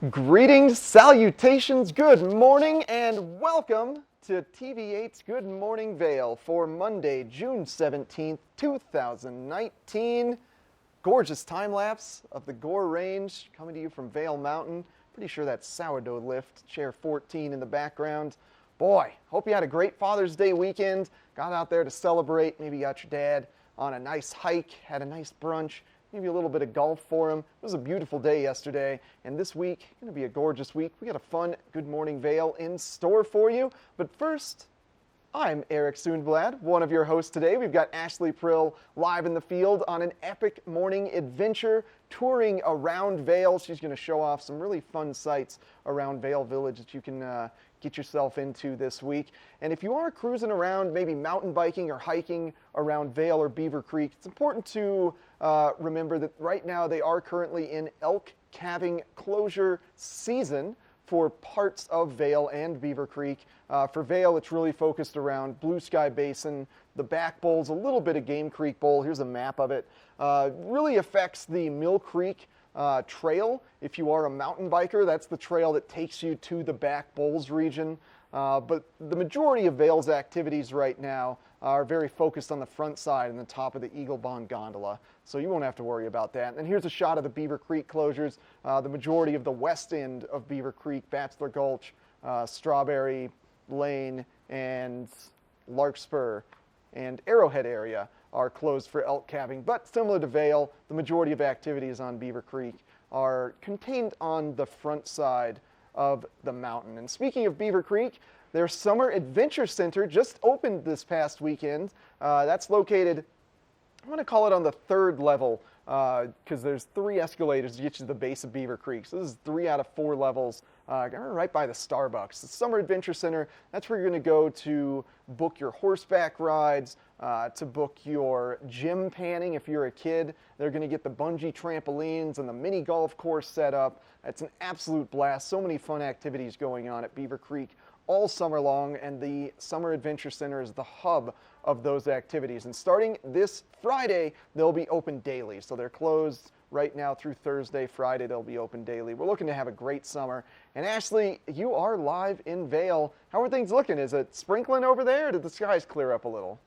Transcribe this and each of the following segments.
Greetings, salutations, good morning, and welcome to TV8's Good Morning Vail for Monday, June 17th, 2019. Gorgeous time lapse of the Gore Range coming to you from Vail Mountain. Pretty sure that's sourdough lift, chair 14 in the background. Boy, hope you had a great Father's Day weekend. Got out there to celebrate, maybe got your dad on a nice hike, had a nice brunch, maybe a little bit of golf for him. It was a beautiful day yesterday, and this week, going to be a gorgeous week. We got a fun Good Morning Vail in store for you. But first, I'm Eric Sundblad, one of your hosts today. We've got Ashley Prill live in the field on an epic morning adventure touring around Vail. She's going to show off some really fun sights around Vail Village that you can get yourself into this week. And if you are cruising around, maybe mountain biking or hiking around Vail or Beaver Creek, it's important to remember that right now they are currently in elk calving closure season for parts of Vail and Beaver Creek. For Vail, it's really focused around Blue Sky Basin, the Back Bowls, a little bit of Game Creek Bowl. Here's a map of it. Really affects the Mill Creek trail. If you are a mountain biker, that's the trail that takes you to the Back Bowls region. But the majority of Vail's activities right now are very focused on the front side and the top of the Eagle Bond Gondola. So you won't have to worry about that. And here's a shot of the Beaver Creek closures. The majority of the west end of Beaver Creek, Bachelor Gulch, Strawberry Lane, and Larkspur and Arrowhead area are closed for elk calving. But similar to Vail, the majority of activities on Beaver Creek are contained on the front side of the mountain. And speaking of Beaver Creek, their Summer Adventure Center just opened this past weekend. That's located, I'm going to call it on the third level because there's 3 escalators to get you to the base of Beaver Creek. So this is 3 out of 4 levels right by the Starbucks. The Summer Adventure Center, that's where you're going to go to book your horseback rides, to book your gym panning if you're a kid. They're going to get the bungee trampolines and the mini golf course set up. It's an absolute blast. So many fun activities going on at Beaver Creek all summer long, and the Summer Adventure Center is the hub of those activities. And starting this Friday, they'll be open daily. So they're closed right now through Thursday. Friday, they'll be open daily. We're looking to have a great summer. And Ashley, you are live in Vail. How are things looking? Is it sprinkling over there, or did the skies clear up a little?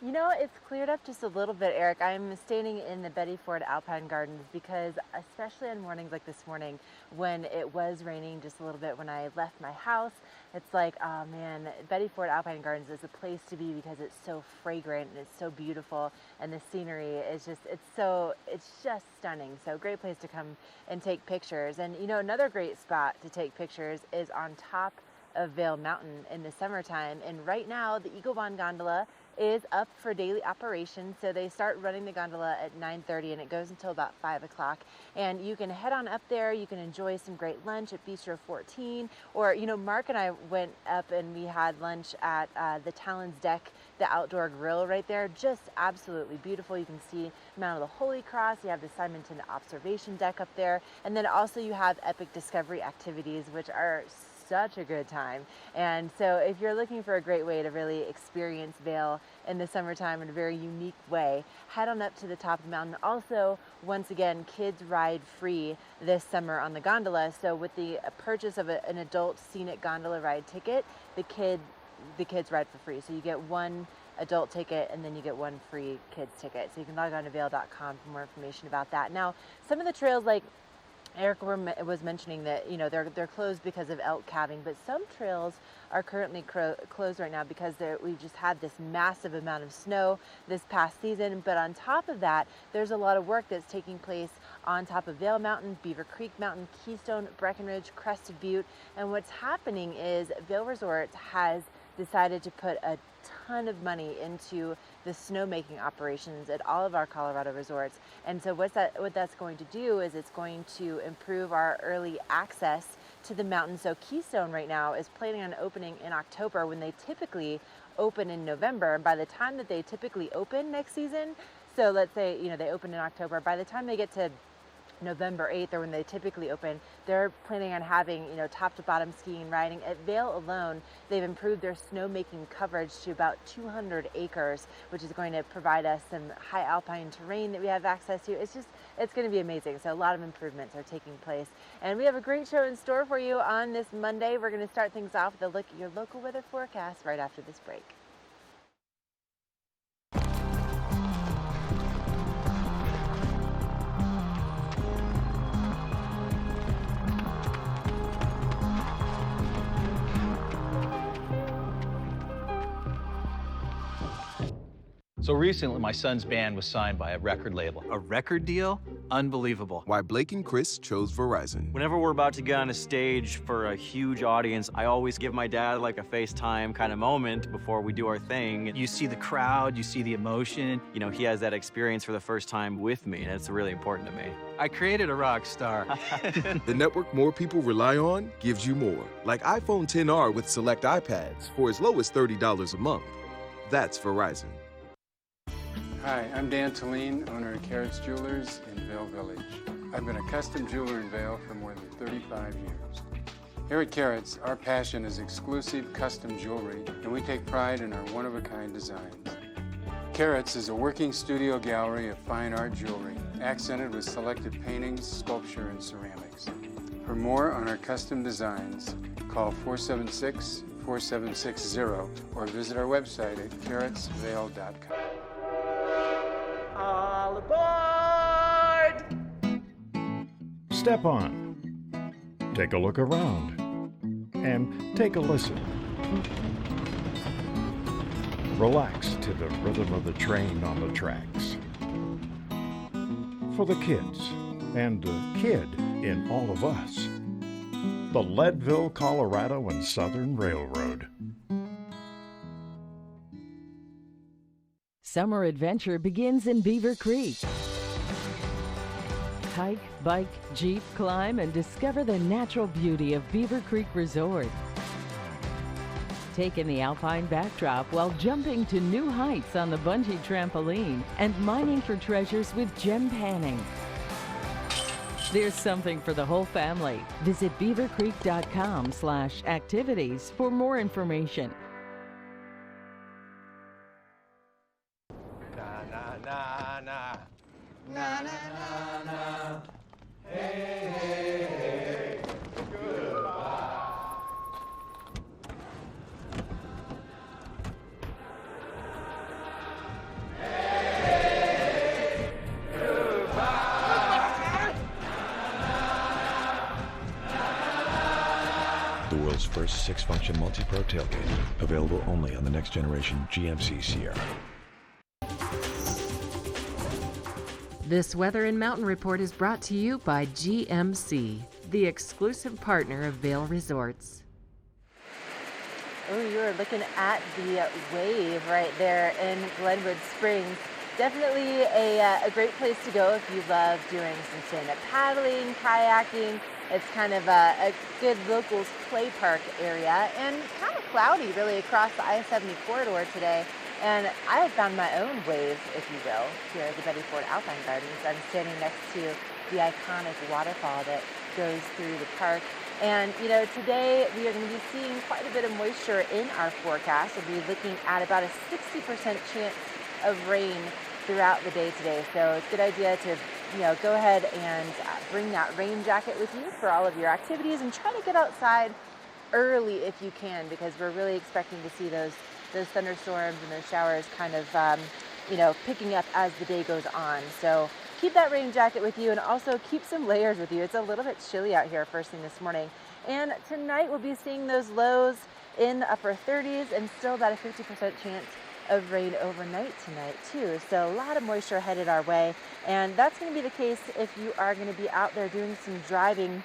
You know, it's cleared up just a little bit, Eric. I'm standing in the Betty Ford Alpine Gardens because, especially on mornings like this morning, when it was raining just a little bit when I left my house, it's like, oh man, Betty Ford Alpine Gardens is a place to be because it's so fragrant and it's so beautiful, and the scenery is just, it's just stunning. So great place to come and take pictures. And you know, another great spot to take pictures is on top of Vail Mountain in the summertime. And right now, the Eagle Bond Gondola is up for daily operation. So they start running the gondola at 9:30 and it goes until about 5 o'clock. And you can head on up there. You can enjoy some great lunch at Bistro 14. Or, you know, Mark and I went up and we had lunch at the Talons Deck, the outdoor grill right there. Just absolutely beautiful. You can see Mount of the Holy Cross. You have the Simonton Observation Deck up there. And then also you have Epic Discovery activities, which are such a good time. And so if you're looking for a great way to really experience Vail in the summertime in a very unique way, head on up to the top of the mountain. Also, once again, kids ride free this summer on the gondola. So with the purchase of an adult scenic gondola ride ticket, the kids ride for free. So you get one adult ticket and then you get one free kids ticket. So you can log on to vail.com for more information about that. Now, some of the trails, like Eric was mentioning, that, you know, they're closed because of elk calving, but some trails are currently closed right now because we've just had this massive amount of snow this past season. But on top of that, there's a lot of work that's taking place on top of Vail Mountain, Beaver Creek Mountain, Keystone, Breckenridge, Crested Butte. And what's happening is Vail Resorts has decided to put a ton of money into the snowmaking operations at all of our Colorado resorts. And so what that's going to do is it's going to improve our early access to the mountain. So Keystone right now is planning on opening in October when they typically open in November. And by the time that they typically open next season, so let's say, you know, they open in October, by the time they get to November 8th, or when they typically open, they're planning on having, top to bottom skiing and riding. At Vail alone, they've improved their snowmaking coverage to about 200 acres, which is going to provide us some high alpine terrain that we have access to. It's going to be amazing. So a lot of improvements are taking place. And we have a great show in store for you on this Monday. We're going to start things off with a look at your local weather forecast right after this break. So recently, my son's band was signed by a record label. A record deal? Unbelievable. Why Blake and Chris chose Verizon. Whenever we're about to get on a stage for a huge audience, I always give my dad like a FaceTime kind of moment before we do our thing. You see the crowd, you see the emotion. He has that experience for the first time with me, and it's really important to me. I created a rock star. The network more people rely on gives you more. Like iPhone XR with select iPads for as low as $30 a month. That's Verizon. Hi, I'm Dan Talene, owner of Carrots Jewelers in Vail Village. I've been a custom jeweler in Vail for more than 35 years. Here at Carrots, our passion is exclusive custom jewelry, and we take pride in our one-of-a-kind designs. Carrots is a working studio gallery of fine art jewelry, accented with selected paintings, sculpture, and ceramics. For more on our custom designs, call 476-4760 or visit our website at carrotsvail.com. All aboard! Step on, take a look around, and take a listen. Relax to the rhythm of the train on the tracks. For the kids, and the kid in all of us, the Leadville, Colorado and Southern Railroad. Summer adventure begins in Beaver Creek. Hike, bike, jeep, climb, and discover the natural beauty of Beaver Creek Resort. Take in the alpine backdrop while jumping to new heights on the bungee trampoline and mining for treasures with gem panning. There's something for the whole family. Visit beavercreek.com/activities for more information. Na na na na, hey hey hey, goodbye. Hey, goodbye. The world's first 6-function multi-pro tailgate, available only on the next generation GMC Sierra. This Weather and Mountain Report is brought to you by GMC, the exclusive partner of Vail Resorts. Oh, you're looking at the wave right there in Glenwood Springs. Definitely a great place to go if you love doing some stand-up paddling, kayaking. It's kind of a good locals play park area, and kind of cloudy really across the I-70 corridor today. And I have found my own wave, if you will, here at the Betty Ford Alpine Gardens. I'm standing next to the iconic waterfall that goes through the park. And, today we are going to be seeing quite a bit of moisture in our forecast. We'll be looking at about a 60% chance of rain throughout the day today. So it's a good idea to, go ahead and bring that rain jacket with you for all of your activities and try to get outside early if you can, because we're really expecting to see those thunderstorms and those showers kind of, picking up as the day goes on. So keep that rain jacket with you and also keep some layers with you. It's a little bit chilly out here first thing this morning. And tonight we'll be seeing those lows in the upper 30s and still about a 50% chance of rain overnight tonight too. So a lot of moisture headed our way. And that's going to be the case if you are going to be out there doing some driving.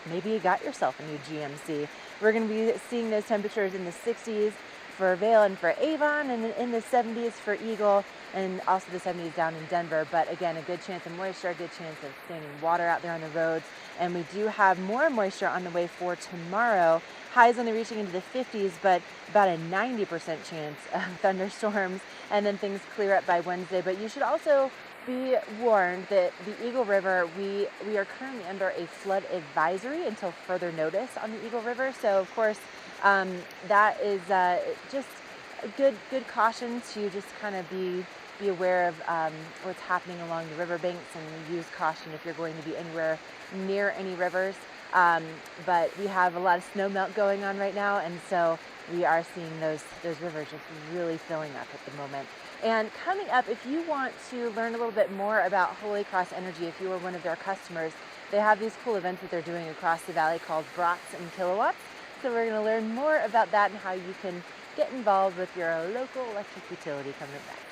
Maybe you got yourself a new GMC. We're going to be seeing those temperatures in the 60s for Vail and for Avon, and in the 70s for Eagle, and also the 70s down in Denver. But again, a good chance of moisture, a good chance of standing water out there on the roads. And we do have more moisture on the way for tomorrow. Highs only reaching into the 50s, but about a 90% chance of thunderstorms, and then things clear up by Wednesday. But you should also be warned that the Eagle River, we are currently under a flood advisory until further notice on the Eagle River. So of course, that is just a good caution to just kind of be aware of what's happening along the riverbanks, and use caution if you're going to be anywhere near any rivers. But we have a lot of snow melt going on right now, and so we are seeing those rivers just really filling up at the moment. And coming up, if you want to learn a little bit more about Holy Cross Energy, if you are one of their customers, they have these cool events that they're doing across the valley called Brats and Kilowatts. So we're going to learn more about that and how you can get involved with your local electric utility coming up next.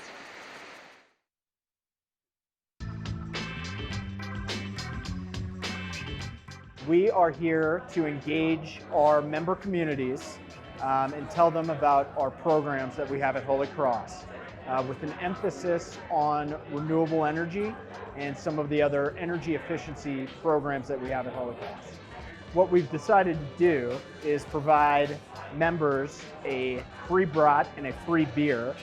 We are here to engage our member communities and tell them about our programs that we have at Holy Cross, with an emphasis on renewable energy and some of the other energy efficiency programs that we have at Holy Cross. What we've decided to do is provide members a free brat and a free beer.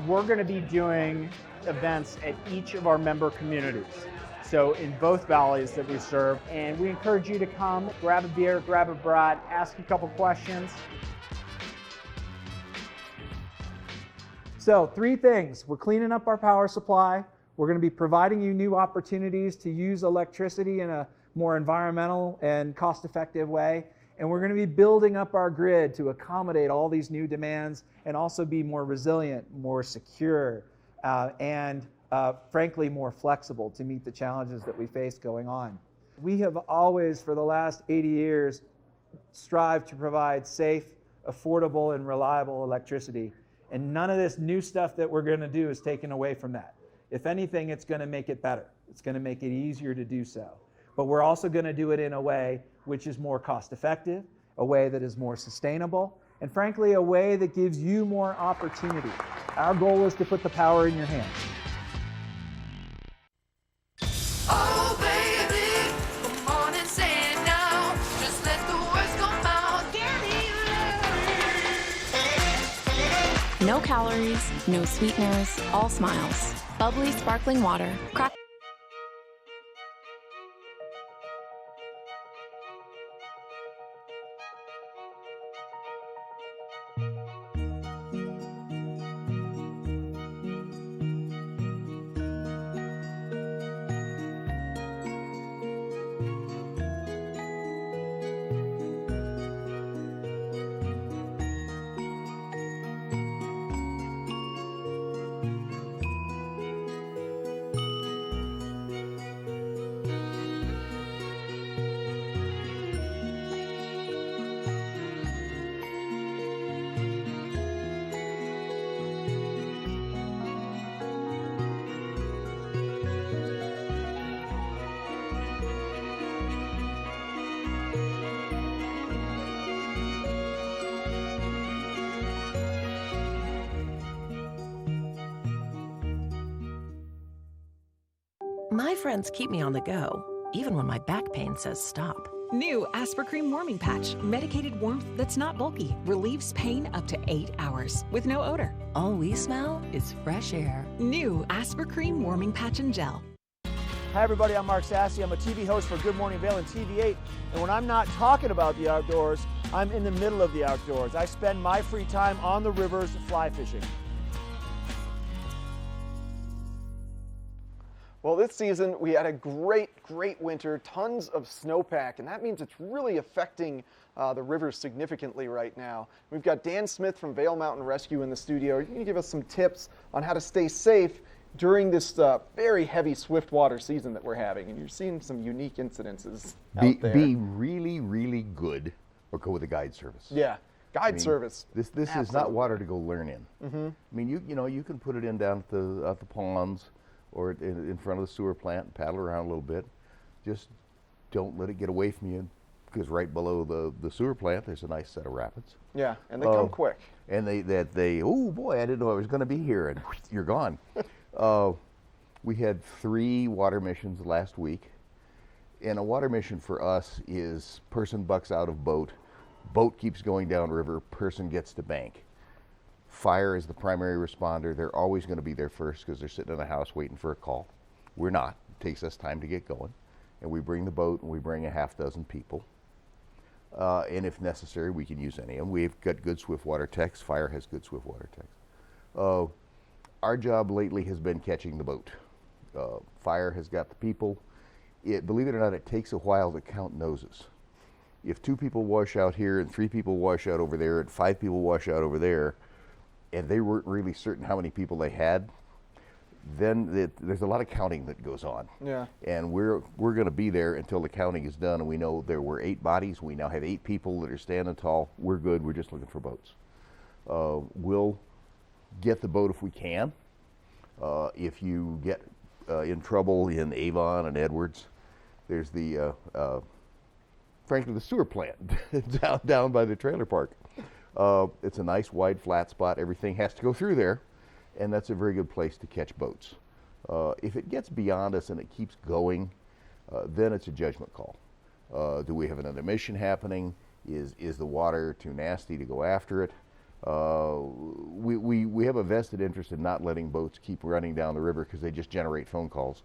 We're going to be doing events at each of our member communities. So in both valleys that we serve, and we encourage you to come, grab a beer, grab a brat, ask a couple questions. So 3 things: we're cleaning up our power supply, we're going to be providing you new opportunities to use electricity in a more environmental and cost-effective way, and we're going to be building up our grid to accommodate all these new demands and also be more resilient, more secure, and frankly, more flexible to meet the challenges that we face going on. We have always, for the last 80 years, strived to provide safe, affordable, and reliable electricity. And none of this new stuff that we're going to do is taken away from that. If anything, it's going to make it better. It's going to make it easier to do so. But we're also going to do it in a way which is more cost-effective, a way that is more sustainable, and frankly, a way that gives you more opportunity. Our goal is to put the power in your hands. Oh, baby, come on and say it now. Just let the words come out. No calories, no sweeteners, all smiles. Bubbly sparkling water. Crack. My friends keep me on the go, even when my back pain says stop. New Aspercream Warming Patch. Medicated warmth that's not bulky. Relieves pain up to 8 hours with no odor. All we smell is fresh air. New Aspercream Warming Patch and Gel. Hi everybody, I'm Mark Sassy. I'm a TV host for Good Morning Vail and TV8. And when I'm not talking about the outdoors, I'm in the middle of the outdoors. I spend my free time on the rivers fly fishing. Well, this season we had a great winter, tons of snowpack, and that means it's really affecting the rivers significantly right now. We've got Dan Smith from Vail Mountain Rescue in the studio. You're going to give us some tips on how to stay safe during this very heavy swiftwater season that we're having, and you're seeing some unique incidences out there. Be really, really good, or go with a guide service. Yeah, guide service. This is not water to go learn in. Mm-hmm. I mean, you can put it in down at the ponds, or in front of the sewer plant and paddle around a little bit. Just don't let it get away from you, because right below the sewer plant there's a nice set of rapids. Yeah, and they come quick. And they oh boy, I didn't know I was going to be here, and you're gone. We had 3 water missions last week, and a water mission for us is person bucks out of boat keeps going down river, person gets to bank. Fire is the primary responder. They're always going to be there first because they're sitting in a house waiting for a call. We're not. It takes us time to get going. And we bring the boat and we bring a half dozen people. And if necessary, we can use any of them. We've got good swiftwater techs. Fire has good swiftwater techs. Our job lately has been catching the boat. Fire has got the people. Believe it or not, it takes a while to count noses. If 2 people wash out here and 3 people wash out over there and 5 people wash out over there, and they weren't really certain how many people they had, then there's a lot of counting that goes on. Yeah. And we're going to be there until the counting is done, and we know there were 8 bodies. We now have 8 people that are standing tall. We're good. We're just looking for boats. We'll get the boat if we can. If you get in trouble in Avon and Edwards, there's the frankly the sewer plant down by the trailer park. It's a nice wide flat spot. Everything has to go through there, and that's a very good place to catch boats. If it gets beyond us and it keeps going, then it's a judgment call. Do we have another mission happening? Is the water too nasty to go after it? We have a vested interest in not letting boats keep running down the river because they just generate phone calls.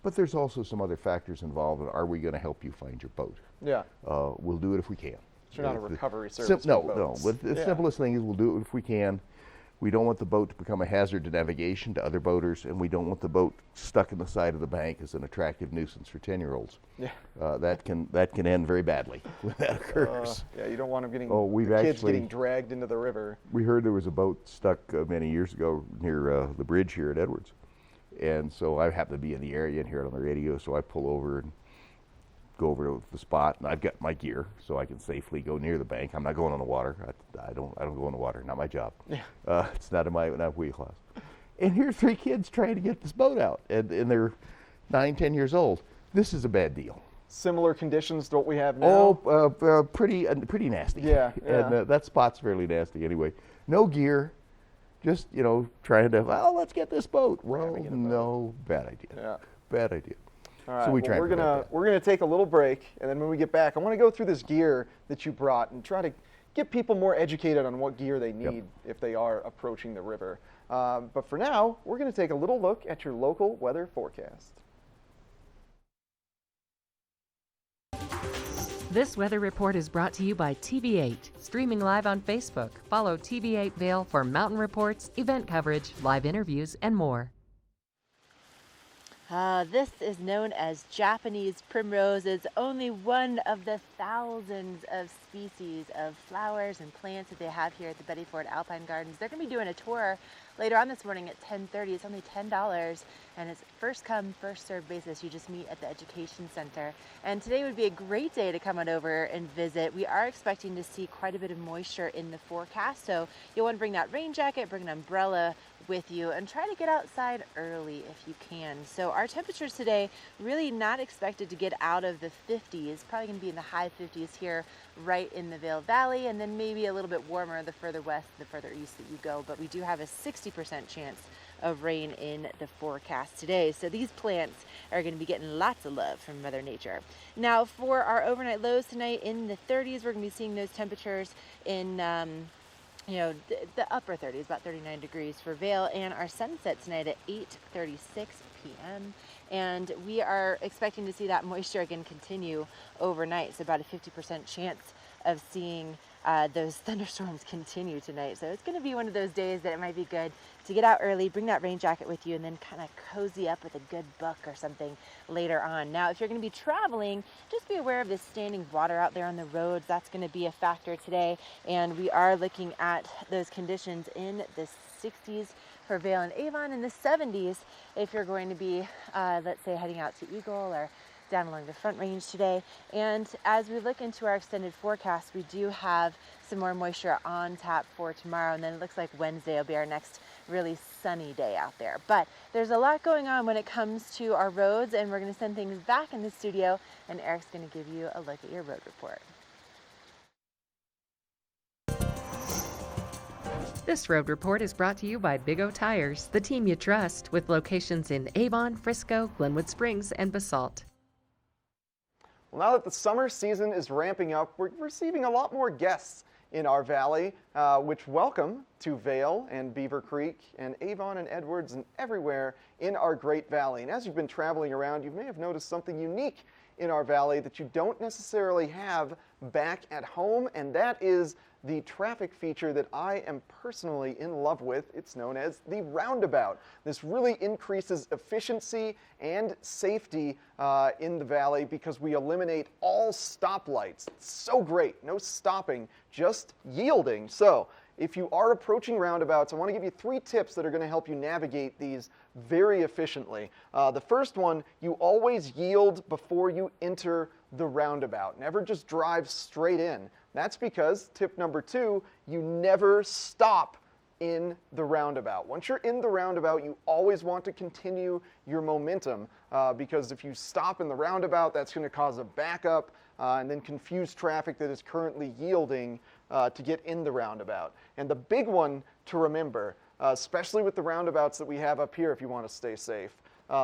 But there's also some other factors involved. Are we going to help you find your boat? Yeah. We'll do it if we can. So you're not a recovery service. No. But the simplest thing is we'll do it if we can. We don't want the boat to become a hazard to navigation to other boaters, and we don't want the boat stuck in the side of the bank as an attractive nuisance for 10-year-olds. Yeah. That can end very badly when that occurs. Yeah, you don't want them getting kids getting dragged into the river. We heard there was a boat stuck many years ago near the bridge here at Edwards, and so I happen to be in the area and hear it on the radio. So I pull over and go over to the spot, and I've got my gear so I can safely go near the bank. I'm not going on the water. I don't go in the water. Not my job. Yeah. It's not in my wheelhouse. And here are 3 kids trying to get this boat out, and they're 9, 10 years old. This is a bad deal. Similar conditions to what we have now. Oh, pretty nasty. Yeah. And that spot's fairly nasty anyway. No gear, just trying to let's get this boat. Well, no, bad idea. Yeah. Bad idea. All right, so we're gonna take a little break, and then when we get back, I want to go through this gear that you brought and try to get people more educated on what gear they need if they are approaching the river. But for now, we're going to take a little look at your local weather forecast. This weather report is brought to you by TV8, streaming live on Facebook. Follow TV8 Vail for mountain reports, event coverage, live interviews, and more. This is known as Japanese primrose. It's only one of the thousands of species of flowers and plants that they have here at the Betty Ford Alpine Gardens. They're going to be doing a tour later on this morning at 10:30. It's only $10, and it's first come, first served basis. You just meet at the Education Center. And today would be a great day to come on over and visit. We are expecting to see quite a bit of moisture in the forecast, so you'll want to bring that rain jacket, bring an umbrella with you, and try to get outside early if you can. So our temperatures today really not expected to get out of the 50s, probably going to be in the high 50s here right in the Vail Valley, and then maybe a little bit warmer the further west, the further east that you go. But we do have a 60% chance of rain in the forecast today. So these plants are going to be getting lots of love from Mother Nature. Now for our overnight lows tonight in the 30s, we're going to be seeing those temperatures in the upper 30s, about 39 degrees for Vail, and our sunset tonight at 8:36 p.m. And we are expecting to see that moisture again continue overnight, so about a 50% chance of seeing those thunderstorms continue tonight. So it's going to be one of those days that it might be good to get out early, bring that rain jacket with you, and then kind of cozy up with a good book or something later on. Now, if you're going to be traveling, just be aware of the standing water out there on the roads. That's going to be a factor today, and we are looking at those conditions in the 60s for Vail and Avon, in the 70s if you're going to be, let's say, heading out to Eagle or down along the Front Range today. And as we look into our extended forecast, we do have some more moisture on tap for tomorrow, and then it looks like Wednesday will be our next really sunny day out there. But there's a lot going on when it comes to our roads, and we're going to send things back in the studio, and Eric's going to give you a look at your road report. This road report is brought to you by Big O Tires, the team you trust, with locations in Avon, Frisco, Glenwood Springs, and Basalt. Well, now that the summer season is ramping up, we're receiving a lot more guests in our valley, which welcome to Vail and Beaver Creek and Avon and Edwards and everywhere in our great valley. And as you've been traveling around, you may have noticed something unique in our valley that you don't necessarily have back at home, and that is the traffic feature that I am personally in love with. It's known as the roundabout. This really increases efficiency and safety in the valley because we eliminate all stoplights. It's so great. No stopping, just yielding. So if you are approaching roundabouts, I want to give you 3 tips that are going to help you navigate these very efficiently. The first one, you always yield before you enter the roundabout. Never just drive straight in. That's because, tip number 2, you never stop in the roundabout. Once you're in the roundabout, you always want to continue your momentum because if you stop in the roundabout, that's going to cause a backup and then confuse traffic that is currently yielding to get in the roundabout. And the big one to remember, especially with the roundabouts that we have up here if you want to stay safe,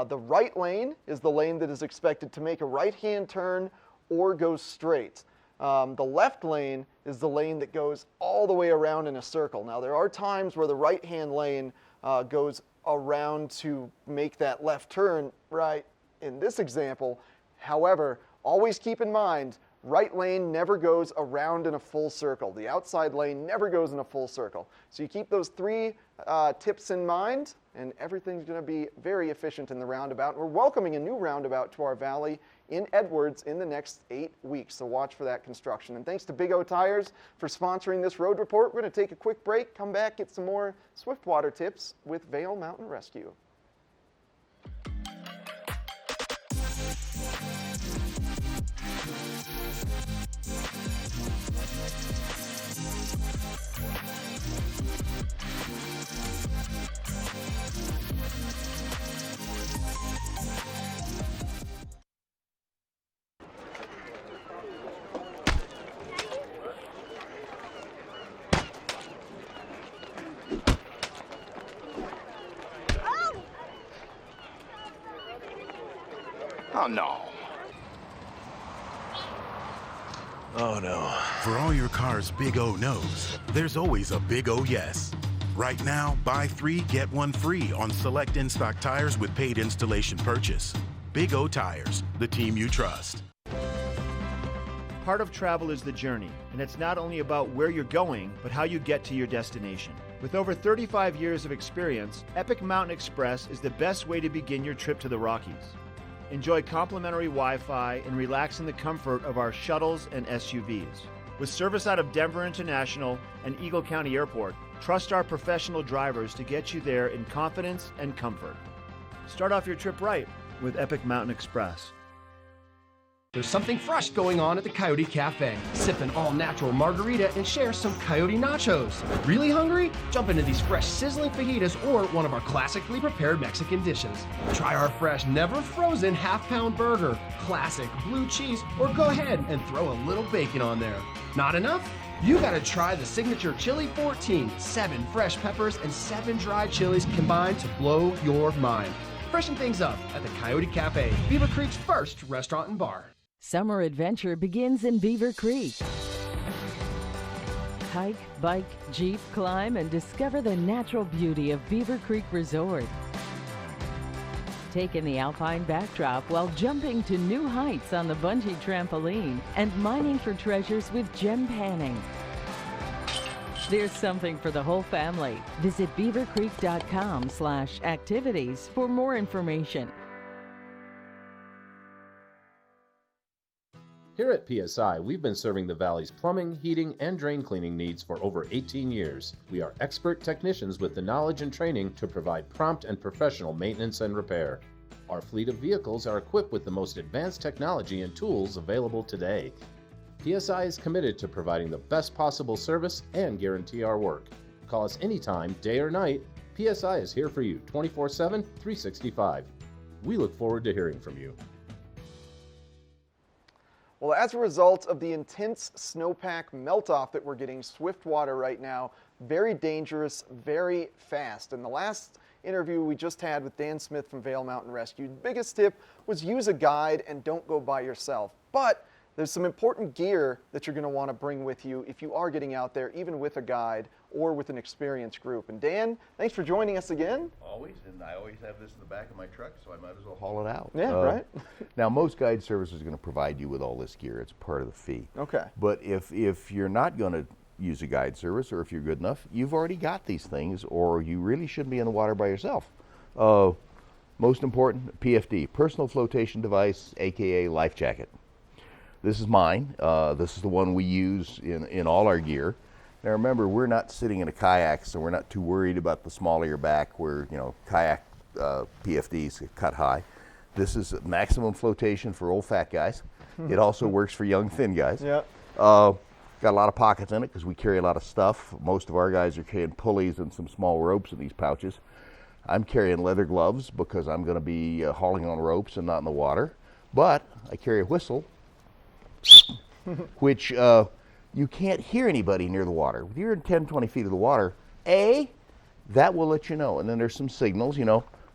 the right lane is the lane that is expected to make a right-hand turn or go straight. The left lane is the lane that goes all the way around in a circle. Now, there are times where the right-hand lane goes around to make that left turn, right, in this example. However, always keep in mind, right lane never goes around in a full circle. The outside lane never goes in a full circle. So you keep those 3 tips in mind, and everything's going to be very efficient in the roundabout. We're welcoming a new roundabout to our valley in Edwards in the next 8 weeks, so watch for that construction. And thanks to Big O Tires for sponsoring this road report. We're going to take a quick break, come back, get some more Swiftwater tips with Vail Mountain Rescue. Oh, no. Oh, no. For all your car's Big O no's, there's always a Big O yes. Right now, buy 3, get 1 free on select in-stock tires with paid installation purchase. Big O Tires, the team you trust. Part of travel is the journey, and it's not only about where you're going, but how you get to your destination. With over 35 years of experience, Epic Mountain Express is the best way to begin your trip to the Rockies. Enjoy complimentary Wi-Fi and relax in the comfort of our shuttles and SUVs. With service out of Denver International and Eagle County Airport, trust our professional drivers to get you there in confidence and comfort. Start off your trip right with Epic Mountain Express. There's something fresh going on at the Coyote Cafe. Sip an all-natural margarita and share some Coyote nachos. Really hungry? Jump into these fresh sizzling fajitas or one of our classically prepared Mexican dishes. Try our fresh, never frozen half-pound burger, classic blue cheese, or go ahead and throw a little bacon on there. Not enough? You gotta try the signature Chili 14, 7 fresh peppers and 7 dried chilies combined to blow your mind. Freshen things up at the Coyote Cafe, Beaver Creek's first restaurant and bar. Summer adventure begins in Beaver Creek. Hike, bike, jeep, climb, and discover the natural beauty of Beaver Creek Resort. Take in the alpine backdrop while jumping to new heights on the bungee trampoline and mining for treasures with gem panning. There's something for the whole family. Visit beavercreek.com/activities for more information. Here at PSI, we've been serving the Valley's plumbing, heating, and drain cleaning needs for over 18 years. We are expert technicians with the knowledge and training to provide prompt and professional maintenance and repair. Our fleet of vehicles are equipped with the most advanced technology and tools available today. PSI is committed to providing the best possible service and guarantee our work. Call us anytime, day or night. PSI is here for you 24/7, 365. We look forward to hearing from you. Well, as a result of the intense snowpack melt-off that we're getting, Swiftwater right now, very dangerous, very fast. And the last interview we just had with Dan Smith from Vail Mountain Rescue, the biggest tip was use a guide and don't go by yourself. But There's some important gear that you're going to want to bring with you if you are getting out there, even with a guide or with an experienced group. And Dan, thanks for joining us again. Always, and I always have this in the back of my truck, so I might as well haul it out. Yeah, right. Now, most guide service is going to provide you with all this gear. It's part of the fee. Okay. But if you're not going to use a guide service, or if you're good enough, you've already got these things, or you really shouldn't be in the water by yourself. Most important, PFD, personal flotation device, aka life jacket. This is mine. This is the one we use in all our gear. Now remember, we're not sitting in a kayak, so we're not too worried about the small of your back where, kayak PFDs cut high. This is maximum flotation for old fat guys. It also works for young thin guys. Yep. Got a lot of pockets in it because we carry a lot of stuff. Most of our guys are carrying pulleys and some small ropes in these pouches. I'm carrying leather gloves because I'm going to be hauling on ropes and not in the water. But I carry a whistle, which you can't hear anybody near the water. If you're in 10, 20 feet of the water, that will let you know. And then there's some signals,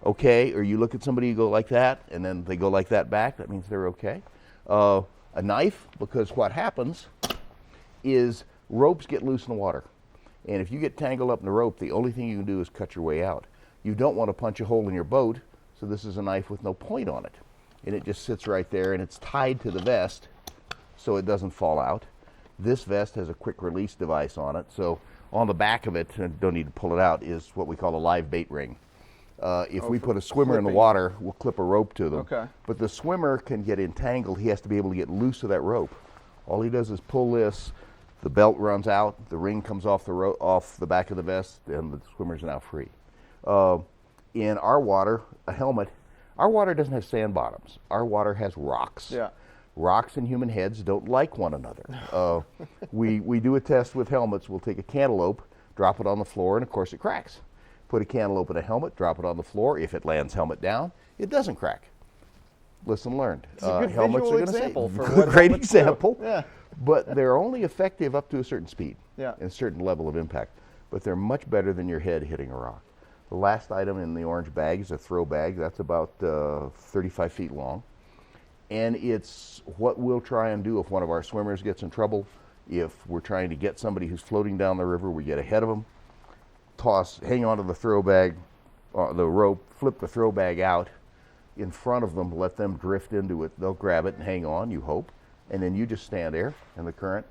okay, or you look at somebody, you go like that, and then they go like that back. That means they're okay. A knife, because what happens is ropes get loose in the water. And if you get tangled up in the rope, the only thing you can do is cut your way out. You don't want to punch a hole in your boat, so this is a knife with no point on it. And it just sits right there, and it's tied to the vest so it doesn't fall out. This vest has a quick release device on it, so on the back of it, and don't need to pull it out, is what we call a live bait ring. If we put a swimmer in the water, we'll clip a rope to them. Okay. But the swimmer can get entangled. He has to be able to get loose of that rope. All he does is pull this, the belt runs out, the ring comes off the back of the vest, and the swimmer's now free. In our water, a helmet, our water doesn't have sand bottoms. Our water has rocks. Yeah. Rocks and human heads don't like one another. We do a test with helmets. We'll take a cantaloupe, drop it on the floor, and of course it cracks. Put a cantaloupe in a helmet, drop it on the floor. If it lands helmet down, it doesn't crack. Lesson learned. It's a good helmets visual are going to example save. for what Great helmets do. example. Yeah. But they're only effective up to a certain speed Yeah. and a certain level of impact. But they're much better than your head hitting a rock. The last item in the orange bag is a throw bag. That's about 35 feet long. And it's what we'll try and do if one of our swimmers gets in trouble. If we're trying to get somebody who's floating down the river, we get ahead of them, hang onto the throw bag, the rope, flip the throw bag out in front of them, let them drift into it. They'll grab it and hang on, you hope. And then you just stand there, and the current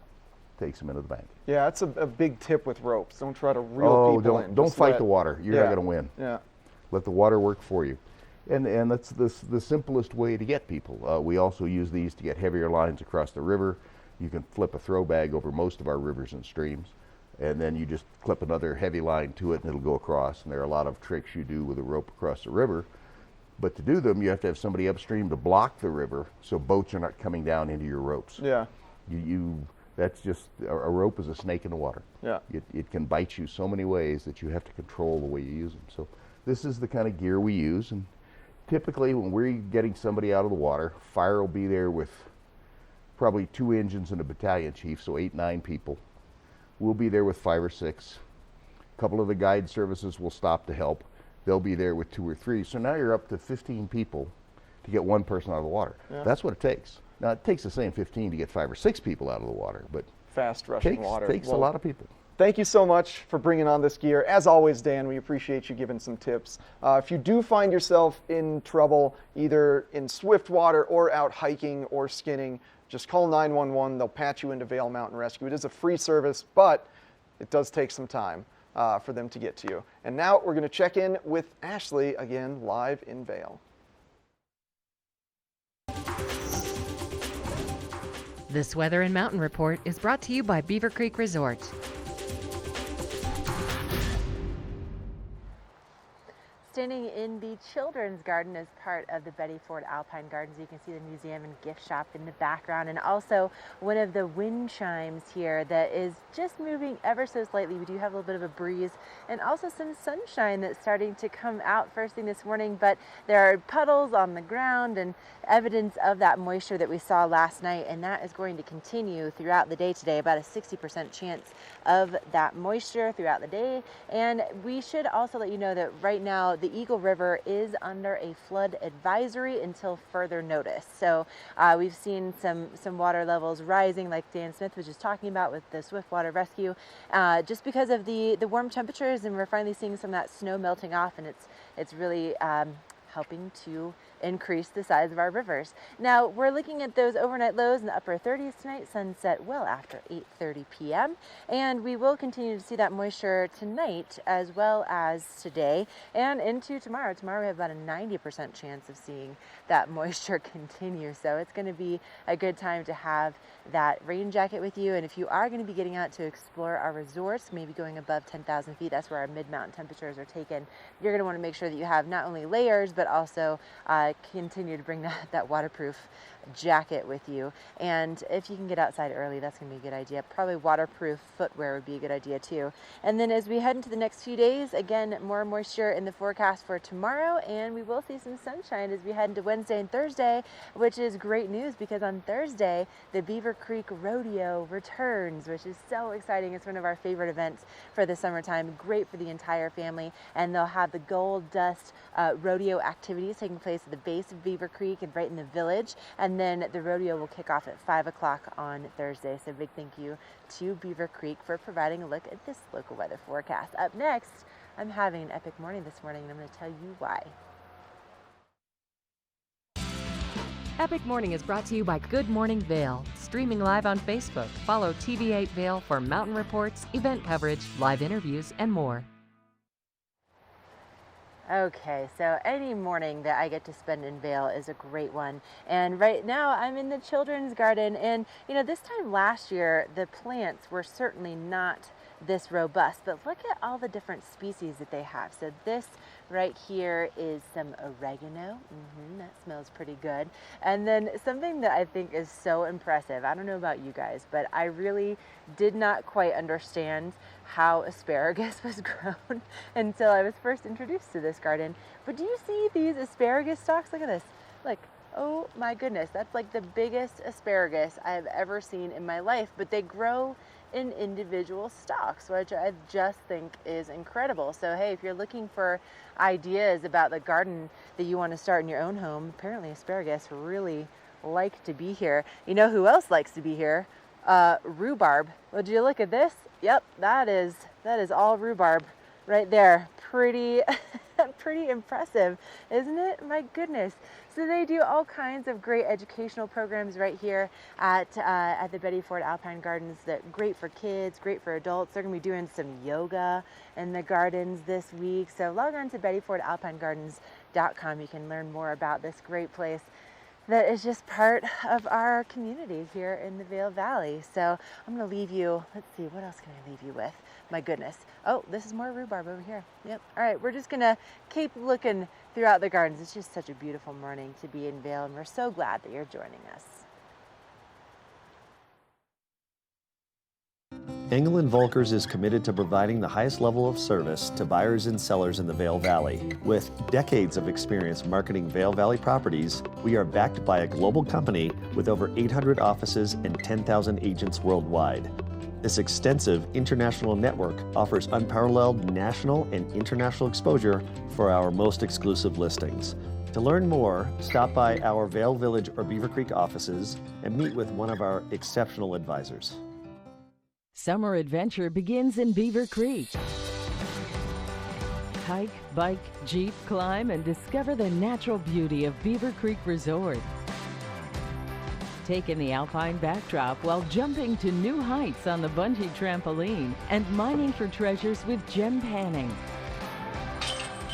takes them into the bank. Yeah, that's a big tip with ropes. Don't try to reel people in. Don't Just fight the water. You're not going to win. Yeah. Let the water work for you. And that's the simplest way to get people. We also use these to get heavier lines across the river. You can flip a throw bag over most of our rivers and streams, and then you just clip another heavy line to it and it'll go across. And there are a lot of tricks you do with a rope across the river. But to do them, you have to have somebody upstream to block the river so boats are not coming down into your ropes. Yeah. That's just, a rope is a snake in the water. Yeah. It can bite you so many ways that you have to control the way you use them. So this is the kind of gear we use. And typically when we're getting somebody out of the water, fire will be there with probably 2 engines and a battalion chief, so 8, 9 people. We'll be there with 5 or 6. A couple of the guide services will stop to help. They'll be there with 2 or 3. So now you're up to 15 people to get one person out of the water. Yeah. That's what it takes. Now it takes the same 15 to get 5 or 6 people out of the water, but fast rushing water. Takes a lot of people. Thank you so much for bringing on this gear. As always, Dan, we appreciate you giving some tips. If you do find yourself in trouble, either in swift water or out hiking or skinning, just call 911. They'll patch you into Vail Mountain Rescue. It is a free service, but it does take some time for them to get to you. And now we're going to check in with Ashley again, live in Vail. This Weather and Mountain Report is brought to you by Beaver Creek Resort. Standing in the children's garden as part of the Betty Ford Alpine Gardens. You can see the museum and gift shop in the background, and also one of the wind chimes here that is just moving ever so slightly. We do have a little bit of a breeze and also some sunshine that's starting to come out first thing this morning, but there are puddles on the ground and evidence of that moisture that we saw last night, and that is going to continue throughout the day today. About a 60% chance of that moisture throughout the day. And we should also let you know that right now the Eagle River is under a flood advisory until further notice. So we've seen some water levels rising, like Dan Smith was just talking about with the Swiftwater Rescue, just because of the warm temperatures, and we're finally seeing some of that snow melting off, and it's really helping to increase the size of our rivers. Now we're looking at those overnight lows in the upper 30s tonight, sunset well after 8:30 p.m. and we will continue to see that moisture tonight as well as today and into tomorrow. Tomorrow we have about a 90% chance of seeing that moisture continue, so it's going to be a good time to have that rain jacket with you. And if you are going to be getting out to explore our resorts, maybe going above 10,000 feet, that's where our mid-mountain temperatures are taken, you're going to want to make sure that you have not only layers but also continue to bring that waterproof jacket with you. And if you can get outside early, that's going to be a good idea. Probably waterproof footwear would be a good idea too. And then as we head into the next few days, again, more moisture in the forecast for tomorrow, and we will see some sunshine as we head into Wednesday and Thursday, which is great news because on Thursday the Beaver Creek Rodeo returns, which is so exciting. It's one of our favorite events for the summertime, great for the entire family, and they'll have the Gold Dust rodeo activities taking place at the base of Beaver Creek and right in the village. And then the rodeo will kick off at 5 o'clock on Thursday. So big thank you to Beaver Creek for providing a look at this local weather forecast. Up next, I'm having an epic morning this morning, and I'm going to tell you why. Epic Morning is brought to you by Good Morning Vail. Streaming live on Facebook. Follow TV8 Vail for mountain reports, event coverage, live interviews, and more. Okay, so any morning that I get to spend in Vail is a great one. And right now I'm in the children's garden, and you know, this time last year the plants were certainly not this robust, but look at all the different species that they have. So this right here is some oregano. That smells pretty good. And then something that I think is so impressive, I don't know about you guys, but I really did not quite understand how asparagus was grown until I was first introduced to this garden. But do you see these asparagus stalks? Look at this. Look. Oh my goodness, that's like the biggest asparagus I have ever seen in my life, but they grow in individual stalks, which I just think is incredible. So hey, if you're looking for ideas about the garden that you want to start in your own home, apparently asparagus really like to be here. You know who else likes to be here? Rhubarb. Would you look at this? Yep, that is all rhubarb right there. Pretty impressive, isn't it? My goodness. So they do all kinds of great educational programs right here at the Betty Ford Alpine Gardens that are great for kids, great for adults. They're going to be doing some yoga in the gardens this week. So log on to BettyFordAlpineGardens.com. You can learn more about this great place that is just part of our community here in the Vail Valley. So I'm going to leave you, let's see, what else can I leave you with? My goodness. Oh, this is more rhubarb over here. Yep. All right, we're just going to keep looking throughout the gardens. It's just such a beautiful morning to be in Vail, and we're so glad that you're joining us. Engel & Volkers is committed to providing the highest level of service to buyers and sellers in the Vail Valley. With decades of experience marketing Vail Valley properties, we are backed by a global company with over 800 offices and 10,000 agents worldwide. This extensive international network offers unparalleled national and international exposure for our most exclusive listings. To learn more, stop by our Vail Village or Beaver Creek offices and meet with one of our exceptional advisors. Summer adventure begins in Beaver Creek. Hike, bike, jeep, climb, and discover the natural beauty of Beaver Creek Resort. Take in the alpine backdrop while jumping to new heights on the bungee trampoline and mining for treasures with gem panning.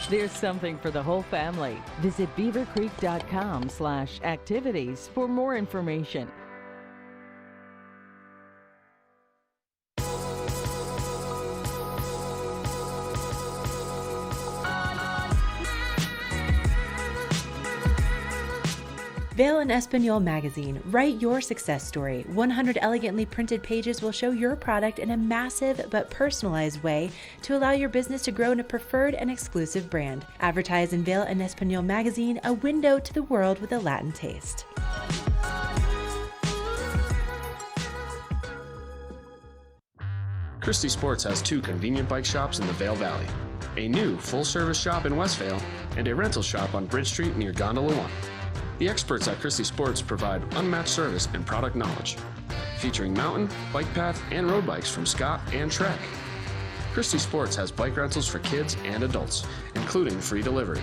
There's something for the whole family. Visit beavercreek.com/activities for more information. Vail and Espanol magazine. Write your success story. 100 elegantly printed pages will show your product in a massive but personalized way to allow your business to grow in a preferred and exclusive brand. Advertise in Vail and Espanol magazine, a window to the world with a Latin taste. Christie Sports has 2 convenient bike shops in the Vail Valley, a new full-service shop in Westvale, and a rental shop on Bridge Street near Gondola 1. The experts at Christie Sports provide unmatched service and product knowledge, featuring mountain, bike path, and road bikes from Scott and Trek. Christie Sports has bike rentals for kids and adults, including free delivery.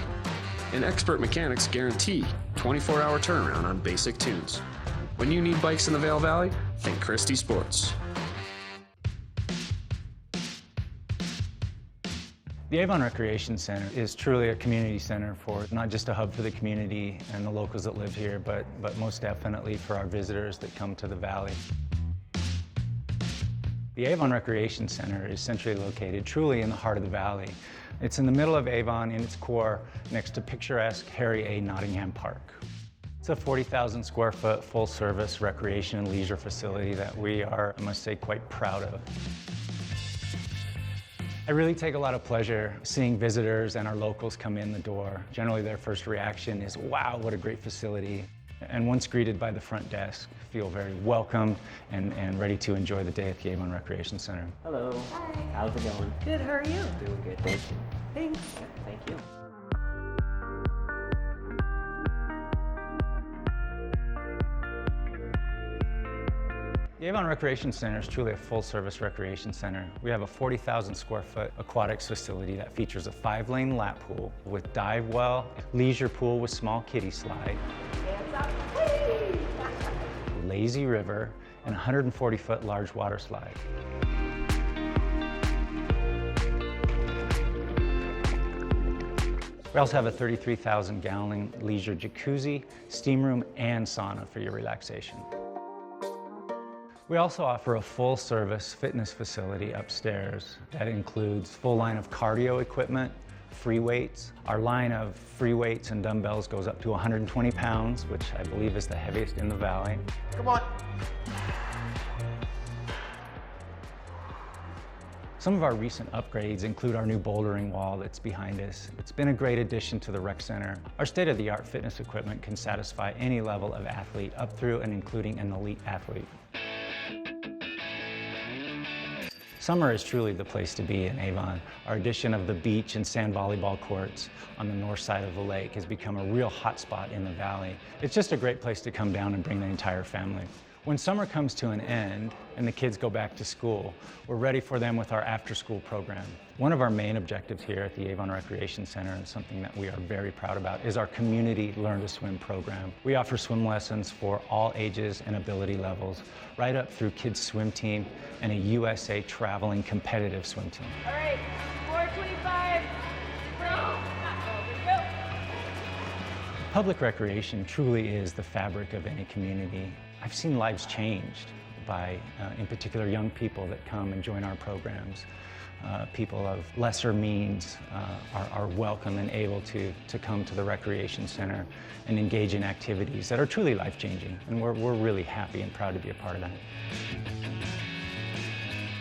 And expert mechanics guarantee 24-hour turnaround on basic tunes. When you need bikes in the Vail Valley, think Christie Sports. The Avon Recreation Center is truly a community center for not just a hub for the community and the locals that live here, but most definitely for our visitors that come to the valley. The Avon Recreation Center is centrally located truly in the heart of the valley. It's in the middle of Avon in its core next to picturesque Harry A. Nottingham Park. It's a 40,000 square foot full service recreation and leisure facility that we are, I must say, quite proud of. I really take a lot of pleasure seeing visitors and our locals come in the door. Generally their first reaction is, wow, what a great facility. And once greeted by the front desk, feel very welcome and ready to enjoy the day at the Avon Recreation Center. Hello. Hi. How's it going? Good, how are you? Doing good, thank you. Thanks. Thank you. The Avon Recreation Center is truly a full-service recreation center. We have a 40,000 square foot aquatics facility that features a 5-lane lap pool with dive well, leisure pool with small kiddie slide, lazy river, and 140-foot large water slide. We also have a 33,000-gallon leisure jacuzzi, steam room, and sauna for your relaxation. We also offer a full-service fitness facility upstairs that includes full line of cardio equipment, free weights. Our line of free weights and dumbbells goes up to 120 pounds, which I believe is the heaviest in the valley. Come on. Some of our recent upgrades include our new bouldering wall that's behind us. It's been a great addition to the rec center. Our state-of-the-art fitness equipment can satisfy any level of athlete up through and including an elite athlete. Summer is truly the place to be in Avon. Our addition of the beach and sand volleyball courts on the north side of the lake has become a real hotspot in the valley. It's just a great place to come down and bring the entire family. When summer comes to an end and the kids go back to school, we're ready for them with our after-school program. One of our main objectives here at the Avon Recreation Center, and something that we are very proud about, is our community Learn to Swim program. We offer swim lessons for all ages and ability levels, right up through kids swim team and a USA traveling competitive swim team. All right, 425. Go. Public recreation truly is the fabric of any community. I've seen lives changed by, in particular, young people that come and join our programs. People of lesser means are welcome and able to come to the Recreation Center and engage in activities that are truly life-changing, and we're really happy and proud to be a part of that.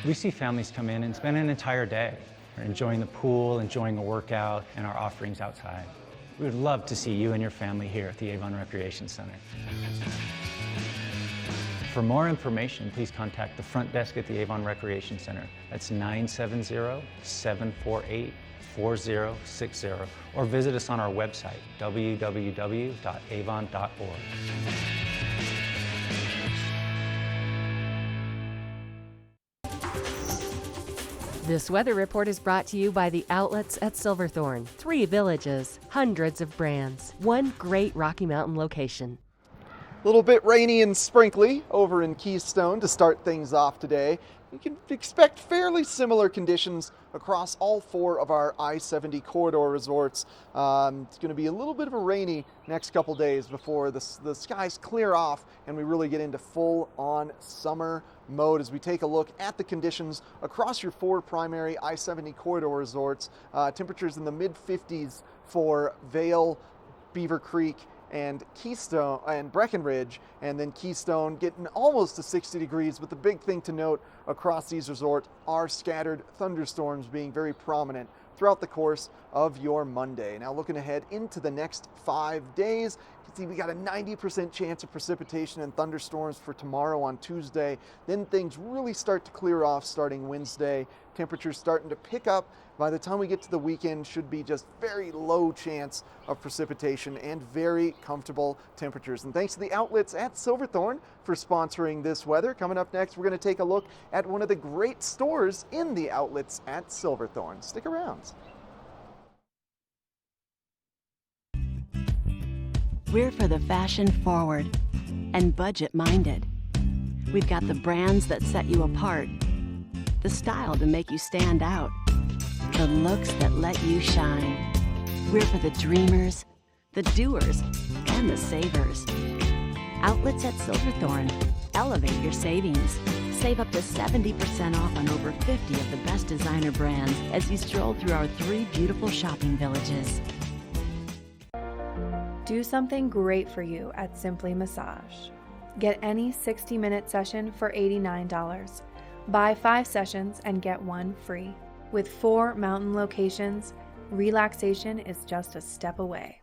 We see families come in and spend an entire day enjoying the pool, enjoying a workout, and our offerings outside. We would love to see you and your family here at the Avon Recreation Center. For more information, please contact the front desk at the Avon Recreation Center. That's 970-748-4060, or visit us on our website, www.avon.org. This weather report is brought to you by the outlets at Silverthorne. 3 villages, hundreds of brands, one great Rocky Mountain location. A little bit rainy and sprinkly over in Keystone to start things off today. You can expect fairly similar conditions across all 4 of our I-70 corridor resorts. It's going to be a little bit of a rainy next couple days before the skies clear off and we really get into full-on summer mode as we take a look at the conditions across your 4 primary I-70 corridor resorts. Temperatures in the mid-50s for Vail, Beaver Creek, and Keystone and Breckenridge, and then Keystone getting almost to 60 degrees. But the big thing to note across these resorts are scattered thunderstorms being very prominent throughout the course of your Monday. Now looking ahead into the next 5 days, you See, we got a 90% chance of precipitation and thunderstorms for tomorrow on Tuesday. Then things really start to clear off starting Wednesday. Temperatures starting to pick up. By the time we get to the weekend, should be just very low chance of precipitation and very comfortable temperatures. And thanks to the outlets at Silverthorne for sponsoring this weather. Coming up next, we're going to take a look at one of the great stores in the outlets at Silverthorne. Stick around. We're for the fashion forward and budget minded. We've got the brands that set you apart, the style to make you stand out, the looks that let you shine. We're for the dreamers, the doers, and the savers. Outlets at Silverthorne. Elevate your savings. Save up to 70% off on over 50 of the best designer brands as you stroll through our 3 beautiful shopping villages. Do something great for you at Simply Massage. Get any 60-minute session for $89. Buy 5 sessions and get 1 free. With 4 mountain locations, relaxation is just a step away.